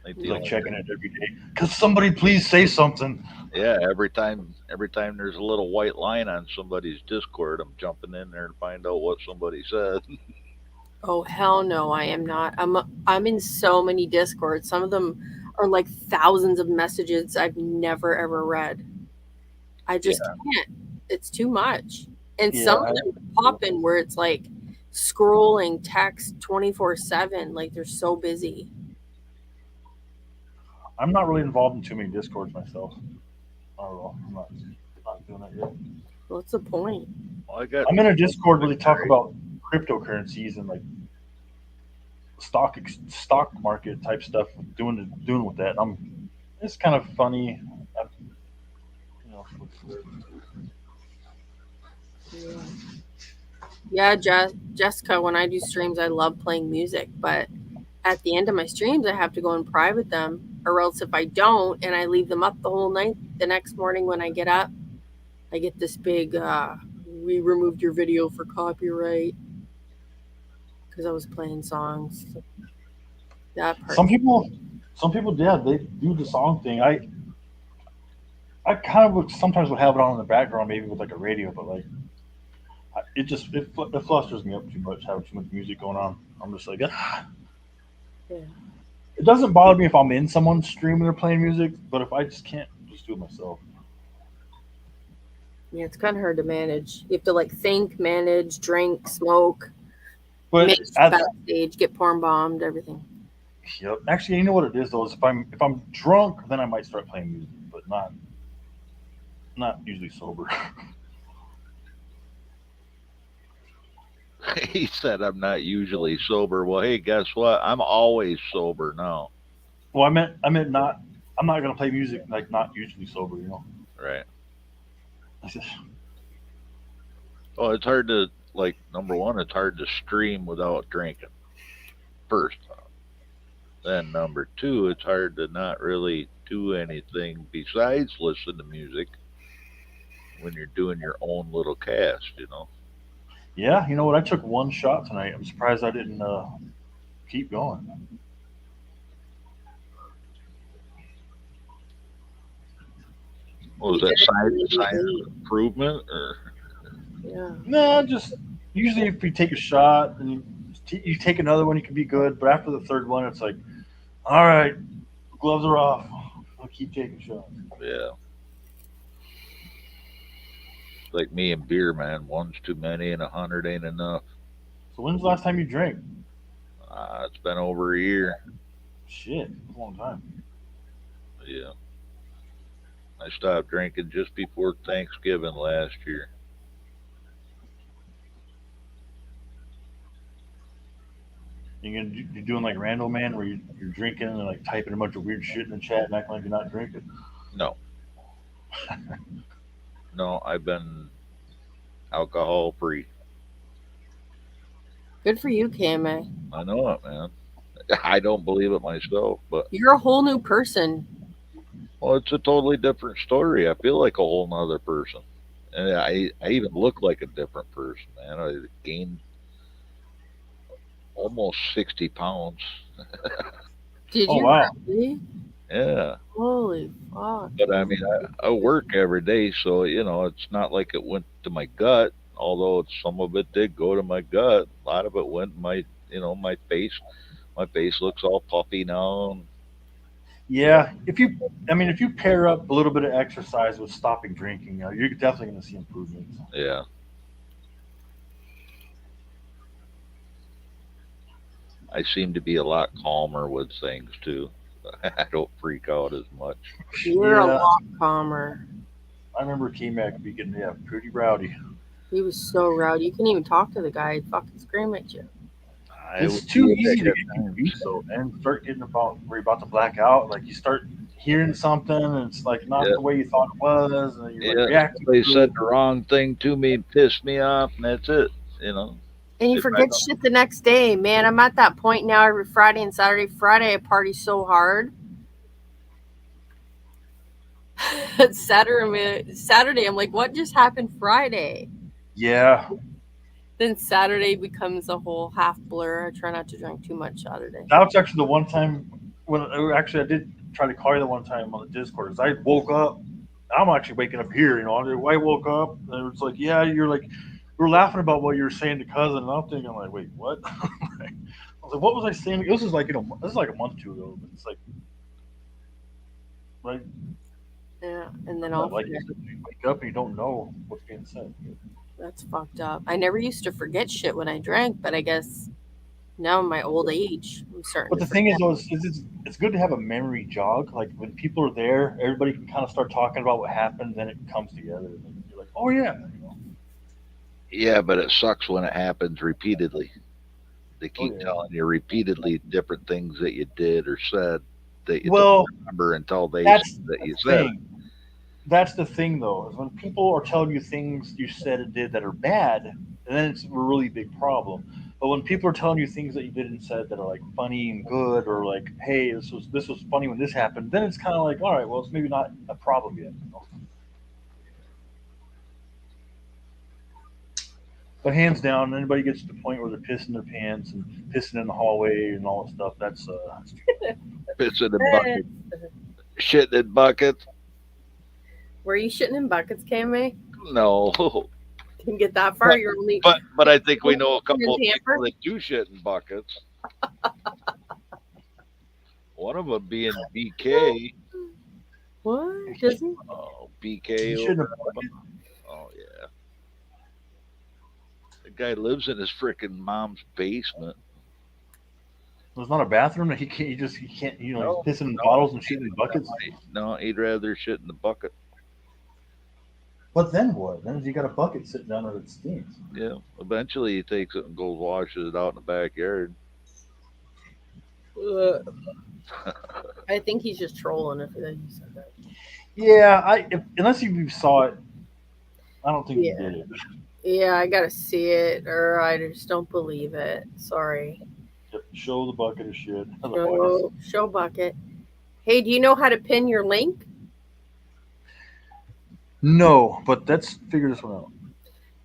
Like checking it every day. Could somebody please say something? Yeah, every time there's a little white line on somebody's Discord, I'm jumping in there and find out what somebody said. Oh hell no, I am not. I'm in so many Discords. Some of them are like thousands of messages I've never ever read. I just can't. It's too much. And some of them pop in where it's like scrolling text 24/7, like they're so busy. I'm not really involved in too many discords myself. I don't know. I'm not doing it yet. What's the point? Well, I got I'm in a Discord where they talk about cryptocurrencies and like stock market type stuff, doing with that. It's kind of funny. I, you know, Yeah, Jessica, when I do streams, I love playing music, but at the end of my streams, I have to go and private them, or else if I don't and I leave them up the whole night, the next morning when I get up, I get this big, we removed your video for copyright because I was playing songs. That part. some people, yeah, they do the song thing. I kind of would sometimes would have it on in the background, maybe with like a radio, but like it flusters me up too much having too much music going on. I'm just like, ah. Yeah. It doesn't bother me if I'm in someone's stream and they're playing music, but if I just can't just do it myself. Yeah, it's kind of hard to manage. You have to like think, manage, drink, smoke, But mix backstage, get porn bombed, everything. yep. Actually, you know what it is though. Is if I'm drunk, then I might start playing music, but not usually sober. He said I'm not usually sober. Well, hey, guess what? I'm always sober now. Well, I meant not. I'm not gonna play music like not usually sober. You know. Right. I said, Oh, it's hard to like number one. It's hard to stream without drinking. First, then number two, it's hard to not really do anything besides listen to music when you're doing your own little cast. You know. yeah, you know what? I took one shot tonight. I'm surprised I didn't keep going. What was that sign of improvement or? Yeah. No, just usually if you take a shot and you take another one, you can be good. But after the third one, it's like, all right, gloves are off. I'll keep taking shots. Yeah. Like me and beer, man. One's too many and 100 ain't enough. So when's the last time you drank? It's been over a year. Shit, that's a long time. Yeah. I stopped drinking just before Thanksgiving last year. You're doing like Randall Man, where you're drinking and like typing a bunch of weird shit in the chat and acting like you're not drinking. No. No, I've been alcohol free. Good for you, KMA. I know it, man. I don't believe it myself, but You're a whole new person. well, it's a totally different story. I feel like a whole nother person. And I even look like a different person, man. I gained almost 60 pounds. Did Oh, you wow. really? Yeah. Holy fuck. But I mean, I work every day, so it's not like it went to my gut. Although some of it did go to my gut, a lot of it went in my face. My face looks all puffy now. Yeah, if you pair up a little bit of exercise with stopping drinking, you're definitely going to see improvements. Yeah, I seem to be a lot calmer with things too. I don't freak out as much. You're a Yeah, lot calmer. I remember K-Mac being pretty rowdy. He was so rowdy. You couldn't even talk to the guy. He'd fucking scream at you. It's too easy to get confused though, and start getting where you're about to black out. Like you start hearing something, and it's like not the way you thought it was, and you're like reacting. They to said it. the wrong thing to me and pissed me off, and that's it. And you forget shit the next day. Man, I'm at that point now every Friday and Saturday. Friday, I party so hard. Saturday, I'm like, what just happened Friday? Yeah. Then Saturday becomes a whole half blur. I try not to drink too much Saturday. That was actually the one time when I did try to call you the one time on the Discord. Cause I woke up. I'm actually waking up here. I woke up and it was like, yeah, you're like, we were laughing about what you were saying to cousin, and I'm thinking like, wait, what? I was like, what was I saying? This is like this is like a month or two ago. But it's like Yeah, and then I'll you wake up and you don't know what's being said. That's fucked up. I never used to forget shit when I drank, but I guess Now, in my old age, I'm starting But to the thing is, forget. though, it's good to have a memory jog. Like when people are there, everybody can kind of start talking about what happened. Then it comes together. And you're like, oh yeah, Yeah, but it sucks when it happens repeatedly. They oh keep yeah. telling you repeatedly different things that you did or said that you don't Well, remember until they say that's that the you said it. thing. That's the thing, though, is when people are telling you things you said and did that are bad, and then it's a really big problem. But when people are telling you things that you did and said that are like funny and good, or like, hey, this was funny when this happened, then it's kind of like, all right, well, it's maybe not a problem yet. But hands down, anybody gets to the point where they're pissing their pants and pissing in the hallway and all that stuff, that's Pissing in buckets, shitting in buckets. Were you shitting in buckets, KMA? No, Didn't get that far. but You're only but I think we know a couple in of people Tamper. that do shit in buckets. One of them being BK. What? Does he? Oh, he BK over. shouldn't have. Oh yeah, the guy lives in his freaking mom's basement. There's not a bathroom that he can't he's No, pissing in no, bottles and shitting in buckets. no, he'd rather shit in the bucket. But then what? Then you got a bucket sitting down there that stinks. Yeah, eventually he takes it and goes washes it out in the backyard. I think he's just trolling if he said that. Yeah, unless you saw it, I don't think you Yeah. did it. Yeah, I gotta see it, or I just don't believe it. Sorry. Show the bucket of shit. Otherwise, Show bucket. Hey, do you know how to pin your link? no. But let's figure this one out.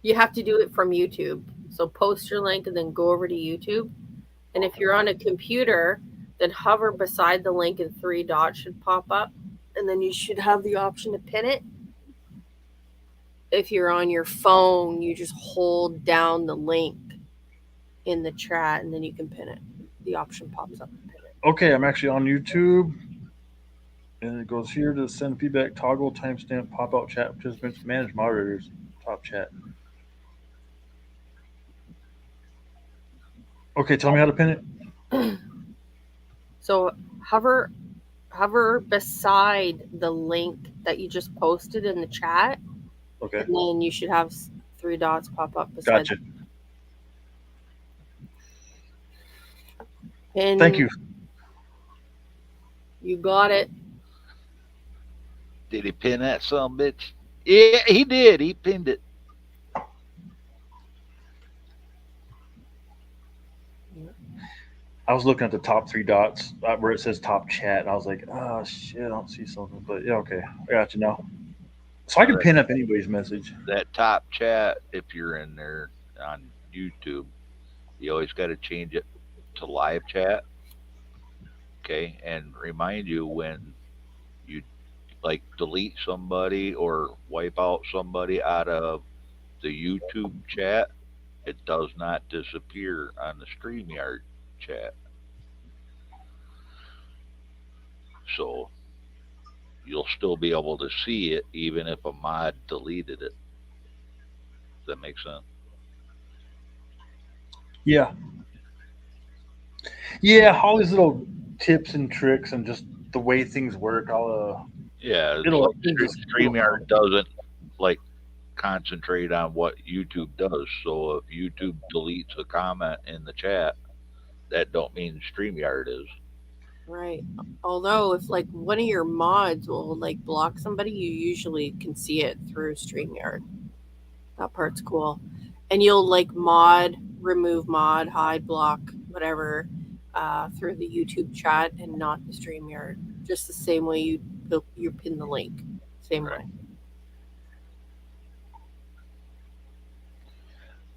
You have to do it from YouTube. So post your link and then go over to YouTube. And if you're on a computer, then hover beside the link and 3 dots should pop up. And then you should have the option to pin it. If you're on your phone, you just hold down the link in the chat and then you can pin it. The option pops up to pin it. Okay, I'm actually on YouTube, and it goes here to send feedback, toggle, timestamp, pop out chat participants, manage moderators, top chat. Okay, tell me how to pin it. So hover beside the link that you just posted in the chat. Okay, And then you should have 3 dots pop up beside. gotcha. And Thank you. You got it. Did he pin that some bitch? Yeah, he did. He pinned it. I was looking at the top 3 dots where it says top chat, and I was like, oh shit, I don't see something. But yeah, okay, I got you now. So I can pin up anybody's message. That top chat, if you're in there on YouTube, you always got to change it to live chat. Okay, and remind you when you like delete somebody or wipe out somebody out of the YouTube chat, it does not disappear on the StreamYard chat. So you'll still be able to see it even if a mod deleted it. Does that make sense? Yeah. Yeah, all these little tips and tricks and just the way things work. Yeah, It'll StreamYard doesn't like concentrate on what YouTube does. So if YouTube deletes a comment in the chat, that don't mean StreamYard is. Right. Although if like one of your mods will like block somebody, you usually can see it through StreamYard. That part's cool. And you'll like remove mod, hide, block, whatever, through the YouTube chat and not the StreamYard. Just the same way you pin the link. Same way.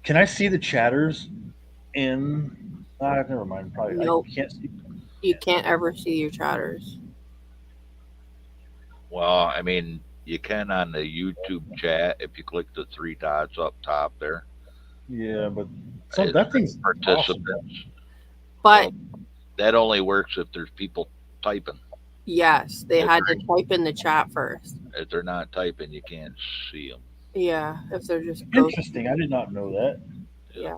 Can I see the chatters in? Never mind. Probably Nope. I can't see. You can't ever see your chatters. Well, I mean, you can on the YouTube chat if you click the 3 dots up top there. Yeah, but It's that thing's participants. awesome. But that only works if there's people typing. yes, they had to type in the chat first. If they're not typing, you can't see them. Yeah, if they're just Interesting. I did not know that. Yeah.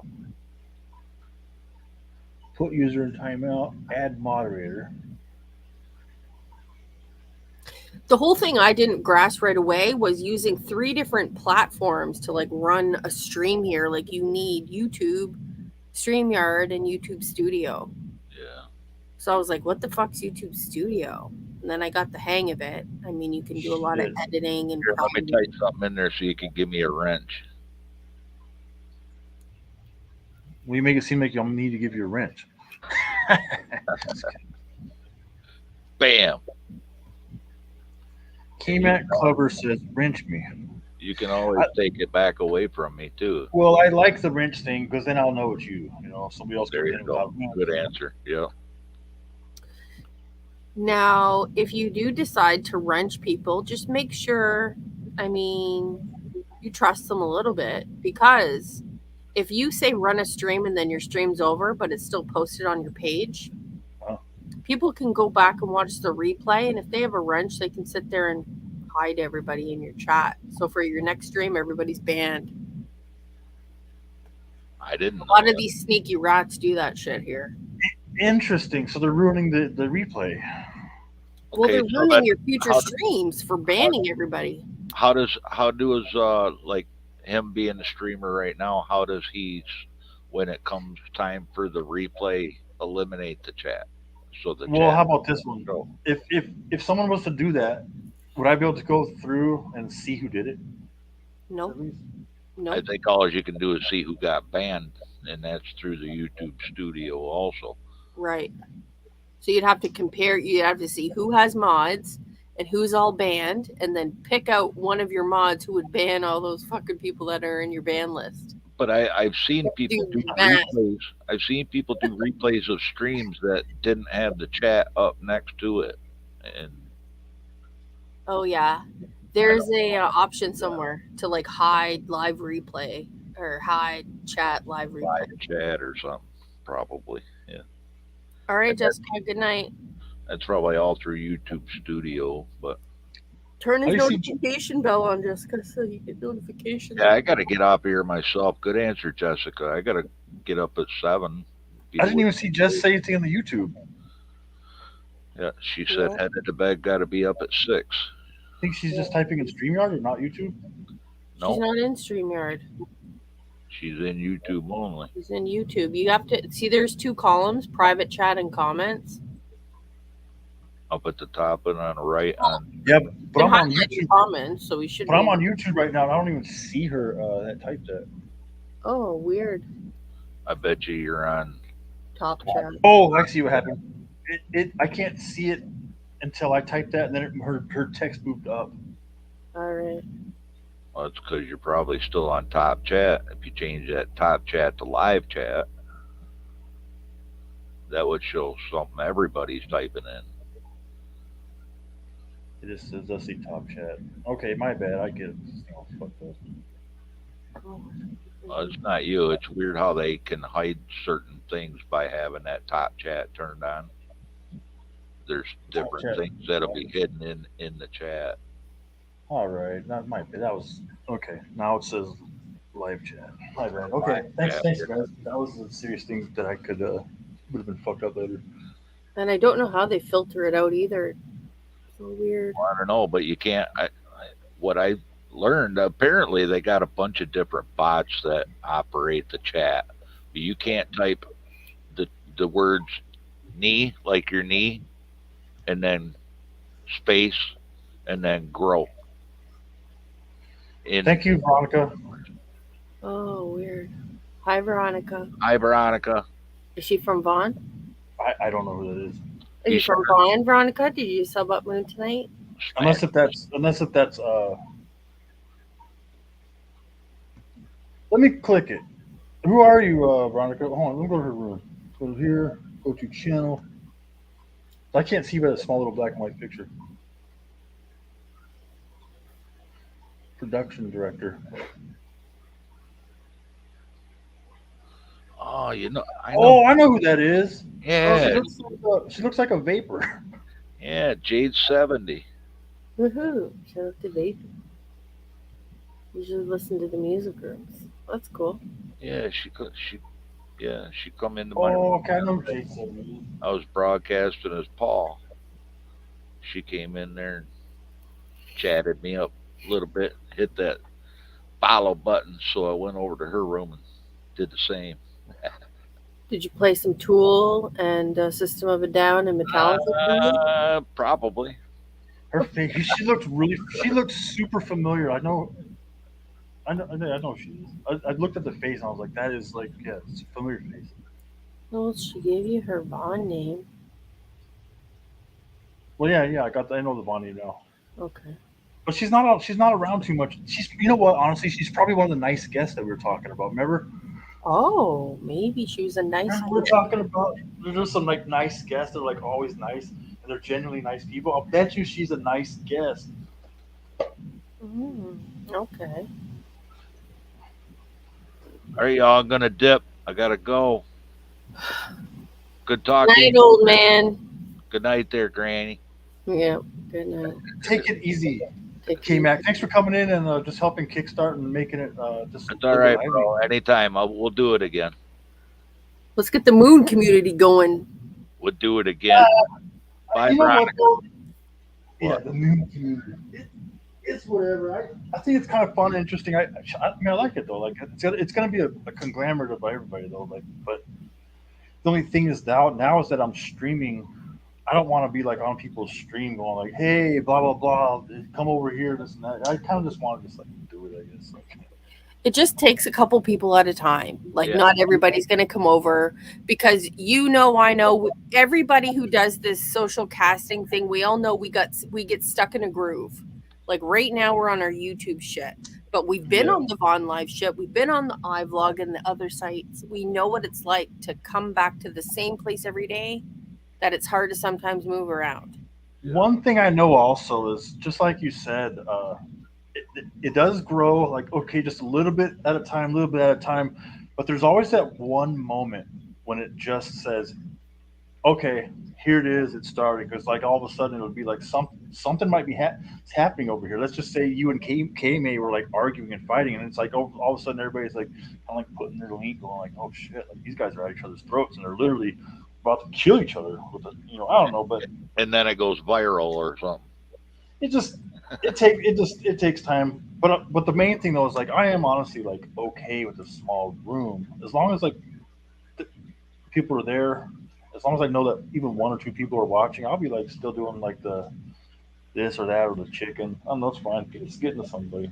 Put user in timeout. Add moderator. The whole thing I didn't grasp right away was using 3 different platforms to like run a stream here. Like you need YouTube, StreamYard, and YouTube Studio. Yeah. So I was like, what the fuck's YouTube Studio? And then I got the hang of it. I mean, you can do a lot of Shit. editing and Here, let me probably. type something in there so you can give me a wrench. We make it seem like you'll need to give you a wrench. Bam. KMAT Clever says, wrench me. You can always take it back away from me too. Well, I like the wrench thing because then I'll know it's you. You know, somebody else There comes you in go. without Good answer. Yeah. Now, if you do decide to wrench people, just make sure, I mean, you trust them a little bit, because if you say run a stream and then your stream's over, but it's still posted on your page, people can go back and watch the replay. And if they have a wrench, they can sit there and hide everybody in your chat. So for your next stream, everybody's banned. I didn't A know lot of that. these sneaky rats do that shit here. Interesting. So they're ruining the replay. Well, Okay, they're so ruining that- your future how- streams for banning everybody. how does like him being a streamer right now, how does he, when it comes time for the replay, eliminate the chat? So the Well, chat how about this one? go. If someone was to do that, would I be able to go through and see who did it? Nope. At least? I Nope. think all you can do is see who got banned, and that's through the YouTube Studio also. Right. So you'd have to compare, you'd have to see who has mods and who's all banned, and then pick out one of your mods who would ban all those fucking people that are in your ban list. But I've seen people do math. replays. I've seen people do replays of streams that didn't have the chat up next to it, and Oh yeah, there's a option somewhere to like hide live replay or hide chat live replay. live chat or something. Probably, yeah. All right, Jessica. Good night. That's probably all through YouTube Studio. But Turn his I see- notification bell on, Jessica, so you get notifications. yeah, I got to get up here myself. Good answer, Jessica. I got to get up at 7. I didn't even see Jess say anything on the YouTube. Yeah, she said Yeah. headed to bed. Got to be up at 6. I think she's just typing in StreamYard or not YouTube. She's No, not in StreamYard. she's in YouTube only. She's in YouTube. You have to see. There's 2 columns: private chat and comments. Up at the top and on the right. On Yeah, You but can I'm on highlight YouTube. comments, so we should. But I'm on YouTube right now, and I don't even see her that typed that. Oh, weird. I bet you're on. Top chat. Oh, I see what happened. I can't see it until I type that, and then her text moved up. All right. Well, it's because you're probably still on top chat. If you change that top chat to live chat, that would show something everybody's typing in. It just says, let's see, top chat. Okay, my bad. I get it. Oh, fuck that. Well, it's not you. It's weird how they can hide certain things by having that top chat turned on. There's different chat. things that'll be hidden in the chat. All right, not my bad. That was okay. Now it says live chat. My bad. Okay, thanks, Yeah. thanks, guys. That was a serious thing that I could would have been fucked up later. And I don't know how they filter it out either. So weird. Well, I don't know, but you can't. What I learned, apparently they got a bunch of different bots that operate the chat. But you can't type the words knee, like your knee, and then space, and then grow. Thank you, Veronica. Oh, weird. Hi, Veronica. Hi, Veronica. Is she from Vaughan? I don't know who that is. Are you You from Vaughan, Veronica? Did you sub up Moon tonight? Unless if that's let me click it. Who are you, Veronica? Hold on, let me go to her room. Go to here, go to channel. I can't see by the small little black and white picture. Production director. Oh, you know. Oh, I know who that is. Yeah, She looks like a vapor. yeah, Jade 70. Woohoo. Shout out to Vape. You should listen to the music rooms. That's cool. Yeah, Yeah, she come into my Oh, room. okay, I know Jason. I was broadcasting as Paul. She came in there and chatted me up a little bit, hit that follow button, so I went over to her room and did the same. Did you play some Tool and System of a Down and Metallica for her? Probably. Her face, she looked super familiar. I know she is. I looked at the face and I was like, that is like, yeah, it's a familiar face. Well, she gave you her Vaughn name. Well, yeah, I know the Bonnie now. Okay. But she's not around too much. You know what? Honestly, she's probably one of the nice guests that we were talking about. Oh, maybe she was a nice Remember we were kid. talking about there's some like nice guests that are like always nice and they're genuinely nice people. I'll bet you she's a nice guest. Okay. Are y'all gonna dip? I gotta go. Good talking. Night, old man. Good night there, Granny. Yeah. Good night. Take it easy. Take K it Mac, thanks for coming in and just helping kickstart and making it just a It's all little bit right, lively. bro. Anytime. We'll do it again. Let's get the moon community going. We'll do it again. Bye, You know what Veronica. though? Yeah, What? the new community. It's whatever. I think it's kind of fun and interesting. I mean, I like it though. Like it's gonna be a conglomerate of everybody though. Like, but the only thing is now is that I'm streaming. I don't want to be like on people's stream going like, hey, blah blah blah, come over here, this and that. I kind of just want to just like do it. I guess. Like, It just takes a couple people at a time. Like, Yeah. not everybody's going to come over because I know everybody who does this social casting thing. We all know we get stuck in a groove. Like right now, we're on our YouTube shit, but we've been Yeah. on the Vaughn Live shit. We've been on the iVlog and the other sites. We know what it's like to come back to the same place every day. That it's hard to sometimes move around. one thing I know also is just like you said, it does grow like okay, just a little bit at a time, a little bit at a time. But there's always that one moment when it just says, okay, here it is, it started. Because like all of a sudden it'll be like something might be happening over here. Let's just say you and K May were like arguing and fighting, and it's like all of a sudden everybody's like kind of like putting their link, going like, oh shit, like these guys are at each other's throats, and they're literally about to kill each other with a, I don't know, but And then it goes viral or something. it just it takes time. But the main thing though is like I am honestly like okay with a small room as long as like the people are there. As long as I know that even one or two people are watching, I'll be like still doing like the this or that or the chicken. I don't know, it's fine. It's getting to somebody.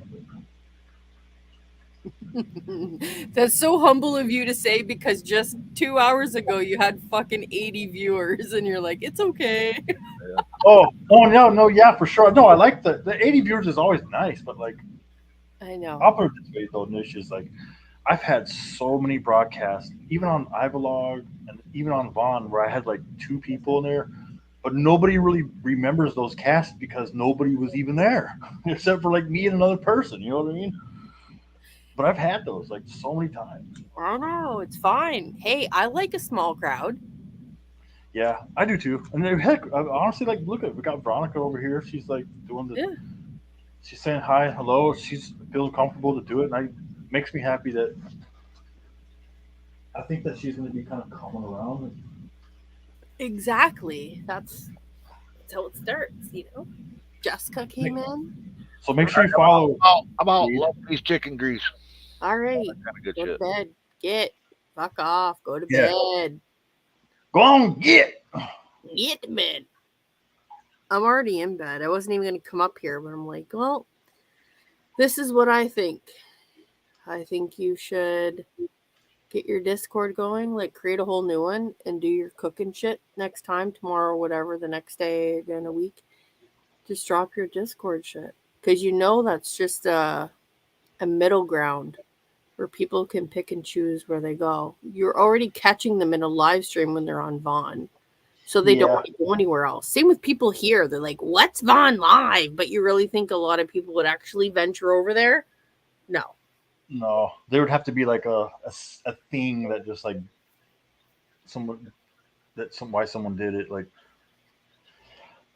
That's so humble of you to say because just 2 hours ago you had fucking 80 viewers and you're like, it's okay. Oh no, yeah, for sure. No, I like the 80 viewers is always nice, but like I know. I'll put it this way though, Nish is like I've had so many broadcasts, even on iVlog and even on Vaughn, where I had like two people in there, but nobody really remembers those casts because nobody was even there except for like me and another person. You know what I mean? But I've had those like so many times. I know. It's fine. Hey, I like a small crowd. Yeah, I do too. And then, heck, I honestly like look at we got Veronica over here. She's like doing the. Yeah. She's saying hi, hello. She's feels comfortable to do it, and it makes me happy that. I think that she's going to be kind of coming around. Exactly. That's how it starts, you know? Jessica came in. So make sure you follow. I'm out. Love these chicken grease. All right. Kind of good Go to shit. bed. Fuck off. Go to Yeah. bed. Go on, get. Get to bed. I'm already in bed. I wasn't even going to come up here, but I'm like, well, this is what I think. I think you should get your Discord going, like create a whole new one and do your cooking shit next time, tomorrow, whatever, the next day, again, a week. Just drop your Discord shit. Because that's just a middle ground where people can pick and choose where they go. You're already catching them in a live stream when they're on Vaughn. So they don't want to go anywhere else. Same with people here. They're like, what's Vaughn Live? But you really think a lot of people would actually venture over there? No. No, there would have to be like a thing that just like why someone did it. Like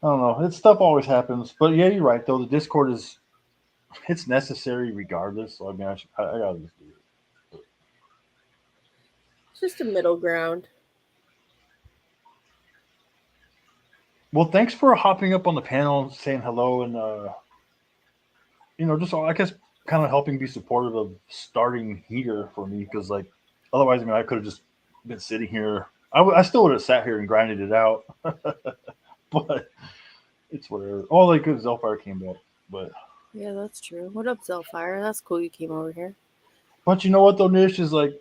I don't know. That stuff always happens. But yeah, you're right though. The Discord it's necessary regardless. So I mean, I gotta just do it. Just a middle ground. Well, thanks for hopping up on the panel, saying hello, and just I guess kind of helping be supportive of starting here for me because like otherwise, I mean, I could have just been sitting here. I still would have sat here and grinded it out, but it's whatever. Oh, like good Zelfire came back, but Yeah, that's true. What up, Zelfire? That's cool you came over here. but you know what though, Nish is like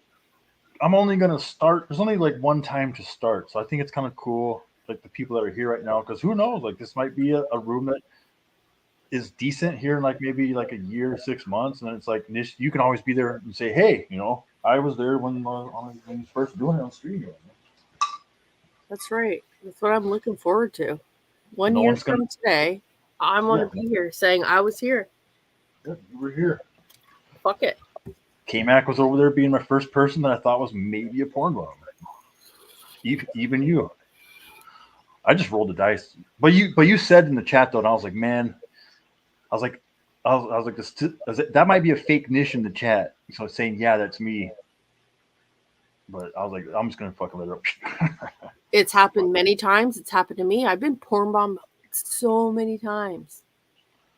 I'm only gonna start. There's only like one time to start, so I think it's kind of cool. Like the people that are here right now, because who knows? Like this might be a room that is decent here in like maybe like a year, 6 months, and then it's like Nish. You can always be there and say, "Hey, I was there when he was first doing it on stream." That's right. That's what I'm looking forward to. One No year one's gonna. from today, I'm going to be here saying I was here. Yeah, you were here. Fuck it. K-Mac was over there being my first person that I thought was maybe a porn bomb. Even you. I just rolled the dice. But you said in the chat though, and I was like, man, I was like, that might be a fake niche in the chat. So I was saying, yeah, that's me. But I was like, I'm just gonna fucking let it up. It's happened many times. It's happened to me. I've been porn bombed so many times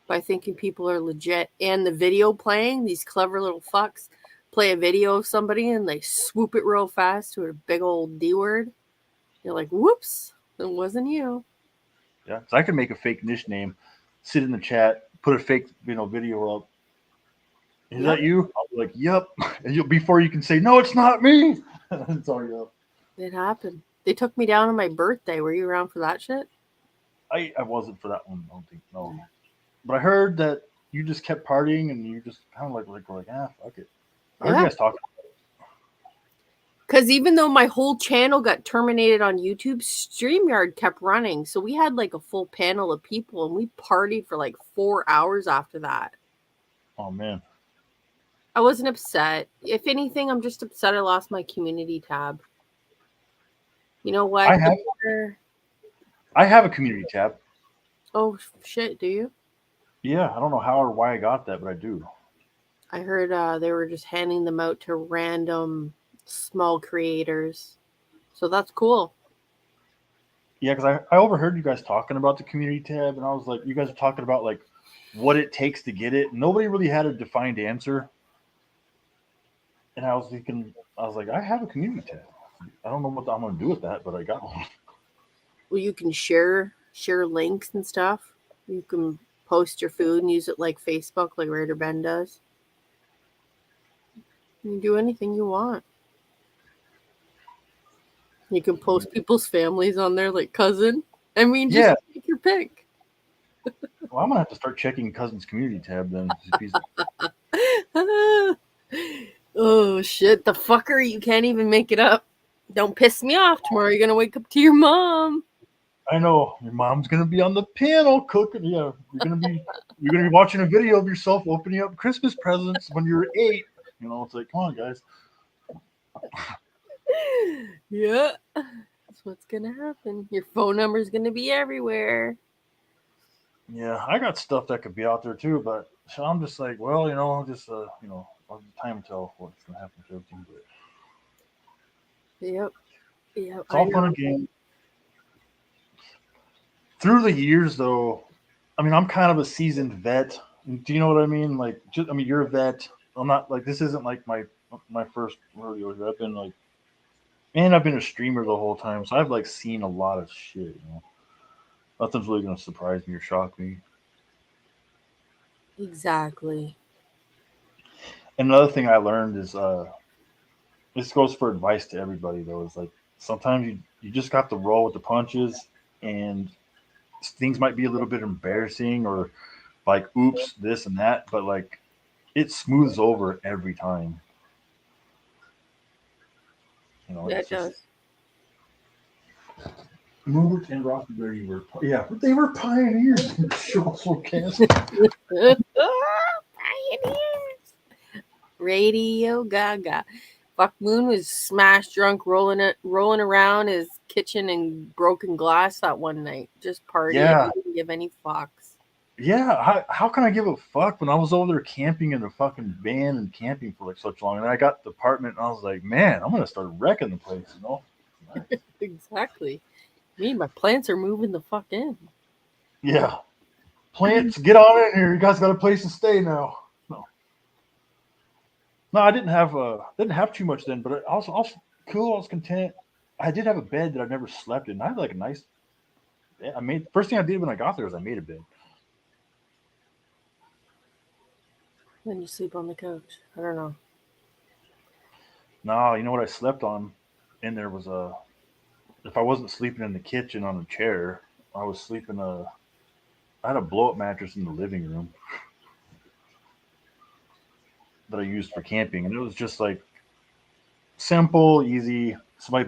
by thinking people are legit. And the video playing, these clever little fucks play a video of somebody and they swoop it real fast to a big old D word. You're like, whoops, it wasn't you. Yeah, so I could make a fake niche name, sit in the chat, put a fake video up. Is that you? I'll be like, yep. And before you can say, no, it's not me. It's already up. It happened. They took me down on my birthday. Were you around for that shit? I wasn't for that one. I don't think no. But I heard that you just kept partying and you just kind of like fuck it. I heard you guys talking. Because even though my whole channel got terminated on YouTube, StreamYard kept running. So we had like a full panel of people and we partied for like 4 hours after that. Oh, man. I wasn't upset. If anything, I'm just upset I lost my community tab. You know what? I have a community tab. Oh, shit. Do you? Yeah. I don't know how or why I got that, but I do. I heard they were just handing them out to random small creators. So that's cool. Yeah, because I overheard you guys talking about the community tab, and I was like, you guys are talking about like what it takes to get it. Nobody really had a defined answer. And I was like, I have a community tab. I don't know what I'm going to do with that, but I got one. Well, you can share links and stuff. You can post your food and use it like Facebook, like Raider Ben does. You can do anything you want. You can post people's families on there, like cousin. I mean, just take your pick. Well, I'm going to have to start checking cousin's community tab then. Oh, shit. The fucker, you can't even make it up. Don't piss me off. Tomorrow you're going to wake up to your mom. I know. Your mom's going to be on the panel cooking. Yeah, you're going to be watching a video of yourself opening up Christmas presents when you're 8. It's like, come on, guys. Yeah. That's what's going to happen. Your phone number is going to be everywhere. Yeah, I got stuff that could be out there too, but so I'm just like, well, just time to tell what's gonna happen to everything. But yep, it's all fun and game. Through the years, though, I mean, I'm kind of a seasoned vet. Do you know what I mean? Like, you're a vet. I'm not like this. Isn't like my first rodeo here. I've been a streamer the whole time, so I've like seen a lot of shit. Nothing's really going to surprise me or shock me. Exactly. Another thing I learned is this goes for advice to everybody, though, is like sometimes you just got to roll with the punches, and things might be a little bit embarrassing or like, oops, this and that, but like it smooths over every time. Yeah, it does. Moot and Rothenberg they were pioneers in social casting. Pioneers. Radio Gaga. Fuck Moon was smashed drunk, rolling around his kitchen in broken glass that one night. Just partying. Yeah. He didn't give any fucks. Yeah, how can I give a fuck when I was over there camping in a fucking van and camping for like such long, and I got the apartment and I was like, man, I'm gonna start wrecking the place, you know? Nice. Exactly. Me, my plants are moving the fuck in. Yeah, plants, get on in here. You guys got a place to stay now. No, no, I didn't have too much then, but I was cool. I was content. I did have a bed that I never slept in. I had like a nice. I made first thing I did when I got there was I made a bed. Then you sleep on the couch. I don't know. No, you know what I slept on in there was a. If I wasn't sleeping in the kitchen on a chair, I was sleeping I had a blow up mattress in the living room that I used for camping, and it was just like simple, easy. So my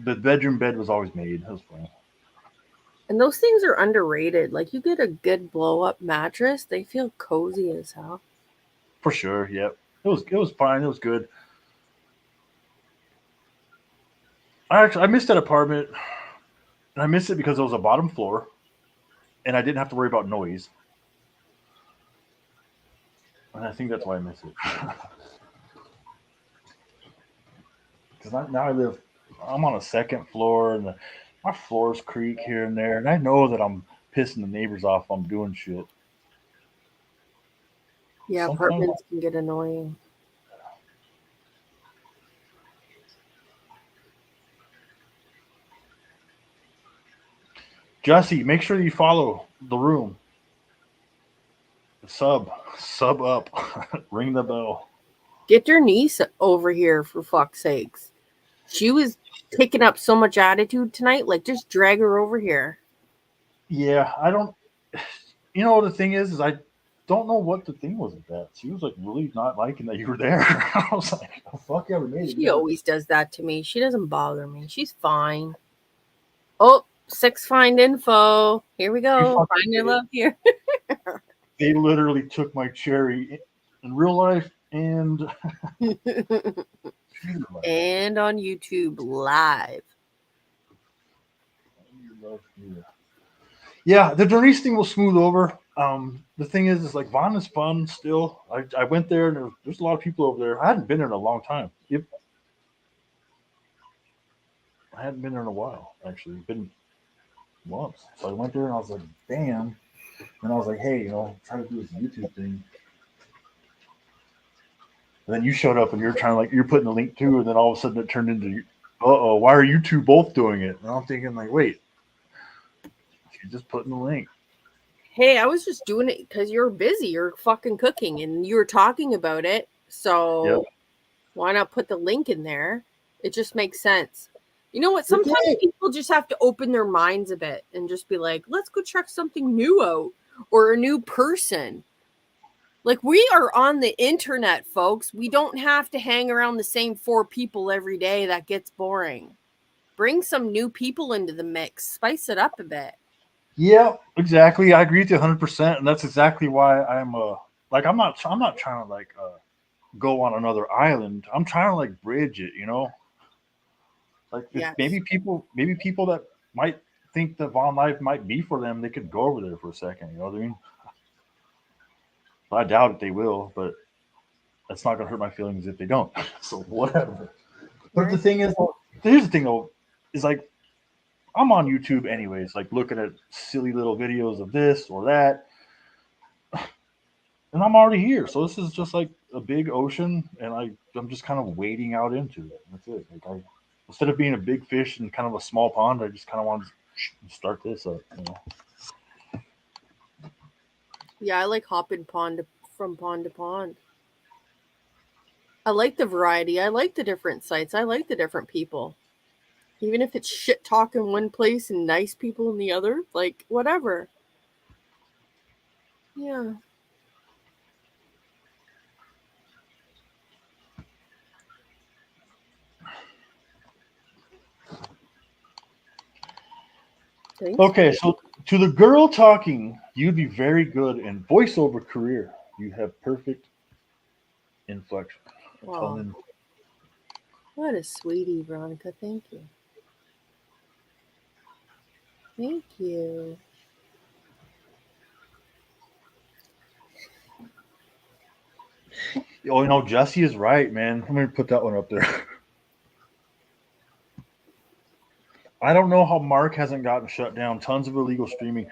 the bedroom bed was always made. It was fine. And those things are underrated. Like you get a good blow up mattress, they feel cozy as hell. For sure. Yep. It was fine. It was good. I missed that apartment, and I missed it because it was a bottom floor, and I didn't have to worry about noise. And I think that's why I miss it. Because now I live, I'm on a second floor, and my floors creak here and there, and I know that I'm pissing the neighbors off. If I'm doing shit. Yeah, Sometimes, apartments can get annoying. Jesse, make sure you follow the room. Sub up, ring the bell. Get your niece over here for fuck's sakes. She was picking up so much attitude tonight. Like, just drag her over here. Yeah, I don't. You know the thing is I don't know what the thing was with that. She was like really not liking that you were there. I was like, oh, fuck yeah, we made it. She always does that to me. She doesn't bother me. She's fine. Oh, six find info. Here we You go. fucking Find your did it. love here. They literally took my cherry in real life and future life. And on YouTube live. Yeah, the Bernice thing will smooth over. The thing is like Vaughn is fun still. I went there and there's a lot of people over there. I hadn't been there in a long time. I hadn't been there in a while actually. Been once. So I went there and I was like, damn. And I was like, hey, try to do this YouTube thing. And then you showed up and you're trying to you're putting the link too, and then all of a sudden it turned into, why are you two both doing it? And I'm thinking like, wait, she's just putting the link. Hey, I was just doing it because you're busy. You're fucking cooking and you were talking about it. So Yep. why not put the link in there? It just makes sense. You know what? It Sometimes did. people just have to open their minds a bit and just be like, let's go check something new out or a new person. Like, we are on the internet, folks. We don't have to hang around the same four people every day. That gets boring. Bring some new people into the mix. Spice it up a bit. Yeah, exactly. I agree with you 100%, and that's exactly why I'm like I'm not trying to go on another island. I'm trying to bridge it, Like if Yes. maybe people that might think that Von Life might be for them, they could go over there for a second. You know what I mean? I doubt it they will, but that's not gonna hurt my feelings if they don't. So whatever. But the Right? thing is, here's the thing though, is I'm on YouTube anyways, looking at silly little videos of this or that, and I'm already here. So this is just like a big ocean, and I'm just kind of wading out into it. That's it. Instead of being a big fish in kind of a small pond, I just kind of want to start this up. Yeah, I like hopping from pond to pond. I like the variety. I like the different sites. I like the different people. Even if it's shit talk in one place and nice people in the other, like whatever. Yeah. Thanks. Okay, so to the girl talking, you'd be very good in voiceover career. You have perfect inflection. Wow. Tone What a sweetie, Veronica. Thank you. Thank you. Oh, Jesse is right, man. I'm gonna put that one up there. I don't know how Mark hasn't gotten shut down. Tons of illegal streaming.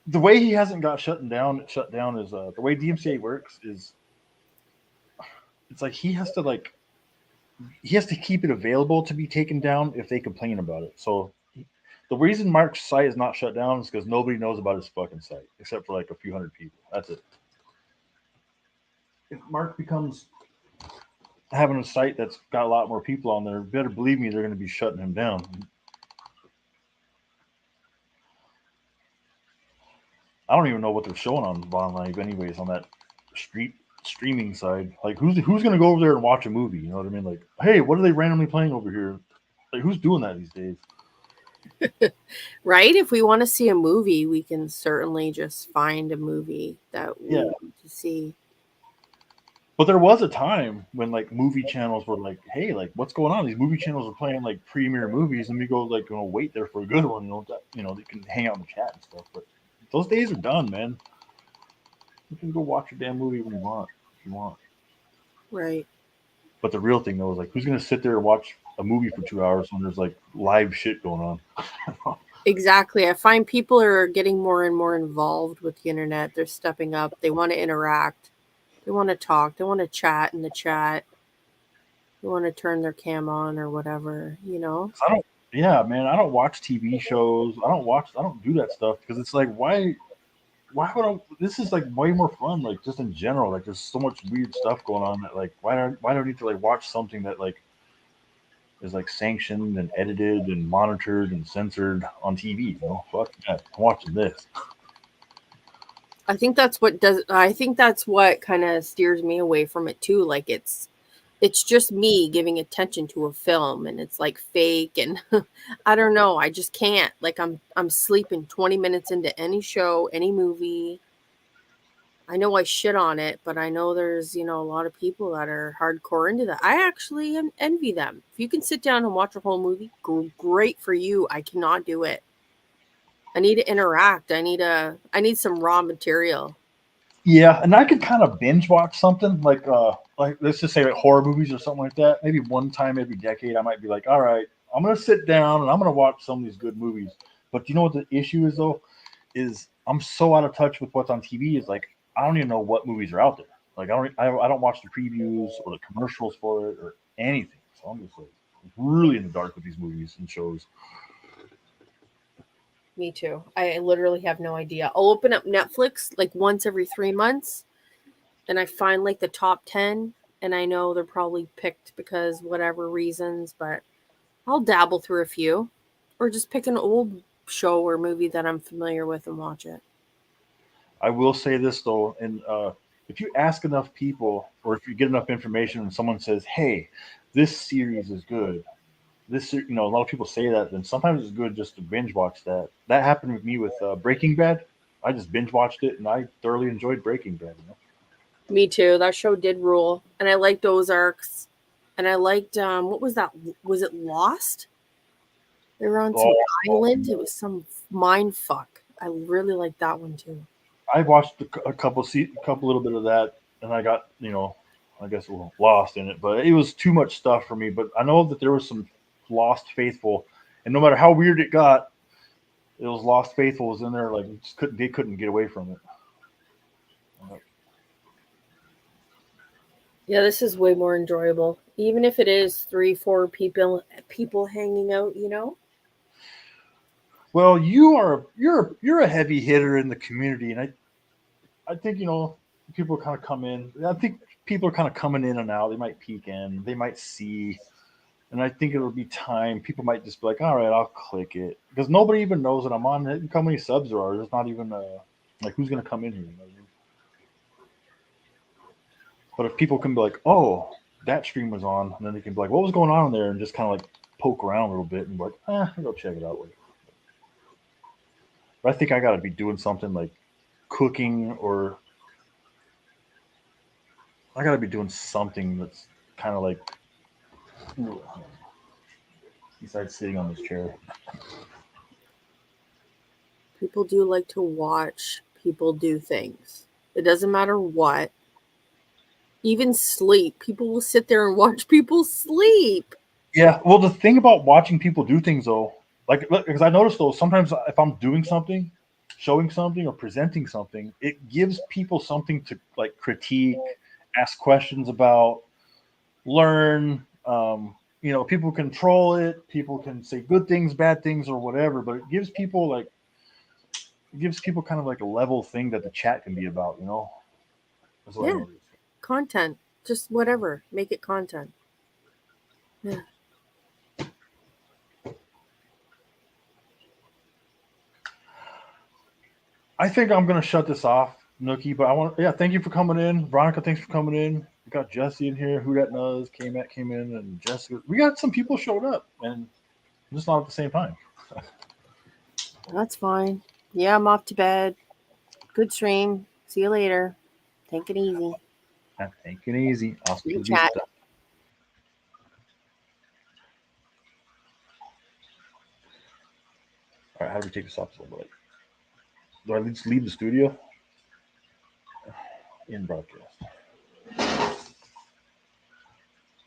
The way he hasn't got shut down is the way DMCA works is it's like he has to keep it available to be taken down if they complain about it. So the reason Mark's site is not shut down is because nobody knows about his fucking site except for like a few hundred people. That's it. If Mark becomes having a site that's got a lot more people on there, better believe me, they're going to be shutting him down. I don't even know what they're showing on Bond Live, anyways, on that street streaming side. Like, who's going to go over there and watch a movie? You know what I mean? Like, hey, what are they randomly playing over here? Like, who's doing that these days? Right? If we want to see a movie, we can certainly just find a movie that we want to see. But there was a time when like movie channels were like, hey, like what's going on? These movie channels are playing like premiere movies, and we go like, wait there for a good one. They can hang out in the chat and stuff. But those days are done, man. You can go watch your damn movie when you want, if you want. Right. But the real thing though is like, who's gonna sit there and watch a movie for 2 hours when there's like live shit going on? Exactly. I find people are getting more and more involved with the internet. They're stepping up. They want to interact. They want to talk. They want to chat in the chat. They want to turn their cam on or whatever, I don't. Yeah, man. I don't watch TV shows. I don't do that stuff because it's like, why? Why would I? This is like way more fun. Like just in general, like there's so much weird stuff going on that like why do I need to like watch something that like is like sanctioned and edited and monitored and censored on TV? Fuck that. I'm watching this. I think that's what kind of steers me away from it too. Like it's just me giving attention to a film and it's like fake and I don't know, I just can't. Like I'm sleeping 20 minutes into any show, any movie. I know I shit on it, but I know there's, a lot of people that are hardcore into that. I actually envy them. If you can sit down and watch a whole movie, great for you. I cannot do it. I need to interact. I need some raw material. Yeah, and I could kind of binge watch something like let's just say like horror movies or something like that. Maybe one time every decade, I might be like, all right, I'm gonna sit down and I'm gonna watch some of these good movies. But you know what the issue is though? Is I'm so out of touch with what's on TV. Is like I don't even know what movies are out there. Like I don't watch the previews or the commercials for it or anything. So I'm just like really in the dark with these movies and shows. Me too. I literally have no idea. I'll open up Netflix like once every 3 months and I find like the top 10 and I know they're probably picked because whatever reasons, but I'll dabble through a few or just pick an old show or movie that I'm familiar with and watch it. I will say this though, and if you ask enough people, or if you get enough information, and someone says, "Hey, this series is good," a lot of people say that. Then sometimes it's good just to binge watch that. That happened with me with Breaking Bad. I just binge watched it, and I thoroughly enjoyed Breaking Bad. Me too. That show did rule. And I liked Ozarks. And I liked what was that? Was it Lost? They were on some Oh, island. It was some mind fuck. I really liked that one too. I watched a couple little bit of that, and I got I guess a little lost in it, but it was too much stuff for me. But I know that there was some lost faithful, and no matter how weird it got, it was lost faithful was in there. Like they couldn't get away from it. Yeah, this is way more enjoyable. Even if it is 3, 4 people hanging out. Well, you're a heavy hitter in the community, and I think people kind of come in. I think people are kind of coming in and out. They might peek in, they might see, and I think it'll be time. People might just be like, "All right, I'll click it," because nobody even knows that I'm on it. How many subs there are? There's not even like who's gonna come in here. What I mean? But if people can be like, "Oh, that stream was on," and then they can be like, "What was going on in there?" and just kind of like poke around a little bit and be like, I'll go check it out later. But I think I got to be doing something like cooking, or I got to be doing something that's kind of like besides sitting on this chair. People do like to watch people do things. It doesn't matter what. Even sleep. People will sit there and watch people sleep. Yeah. Well, the thing about watching people do things though, like because I noticed though, sometimes if I'm doing something, showing something, or presenting something, it gives people something to like critique, ask questions about, learn. People control it. People can say good things, bad things, or whatever. But it gives people kind of like a level thing that the chat can be about. That's what I Yeah. noticed. Content. Just whatever. Make it content. Yeah. I think I'm gonna shut this off, Nookie. But thank you for coming in, Veronica. Thanks for coming in. We got Jesse in here. Who that knows? Came in, and Jessica. We got some people showed up, and just not at the same time. That's fine. Yeah, I'm off to bed. Good stream. See you later. Take it easy. Take it easy. Hasta la Good chat. vista. All right, how do we take this off? Do I just leave the studio? In broadcast.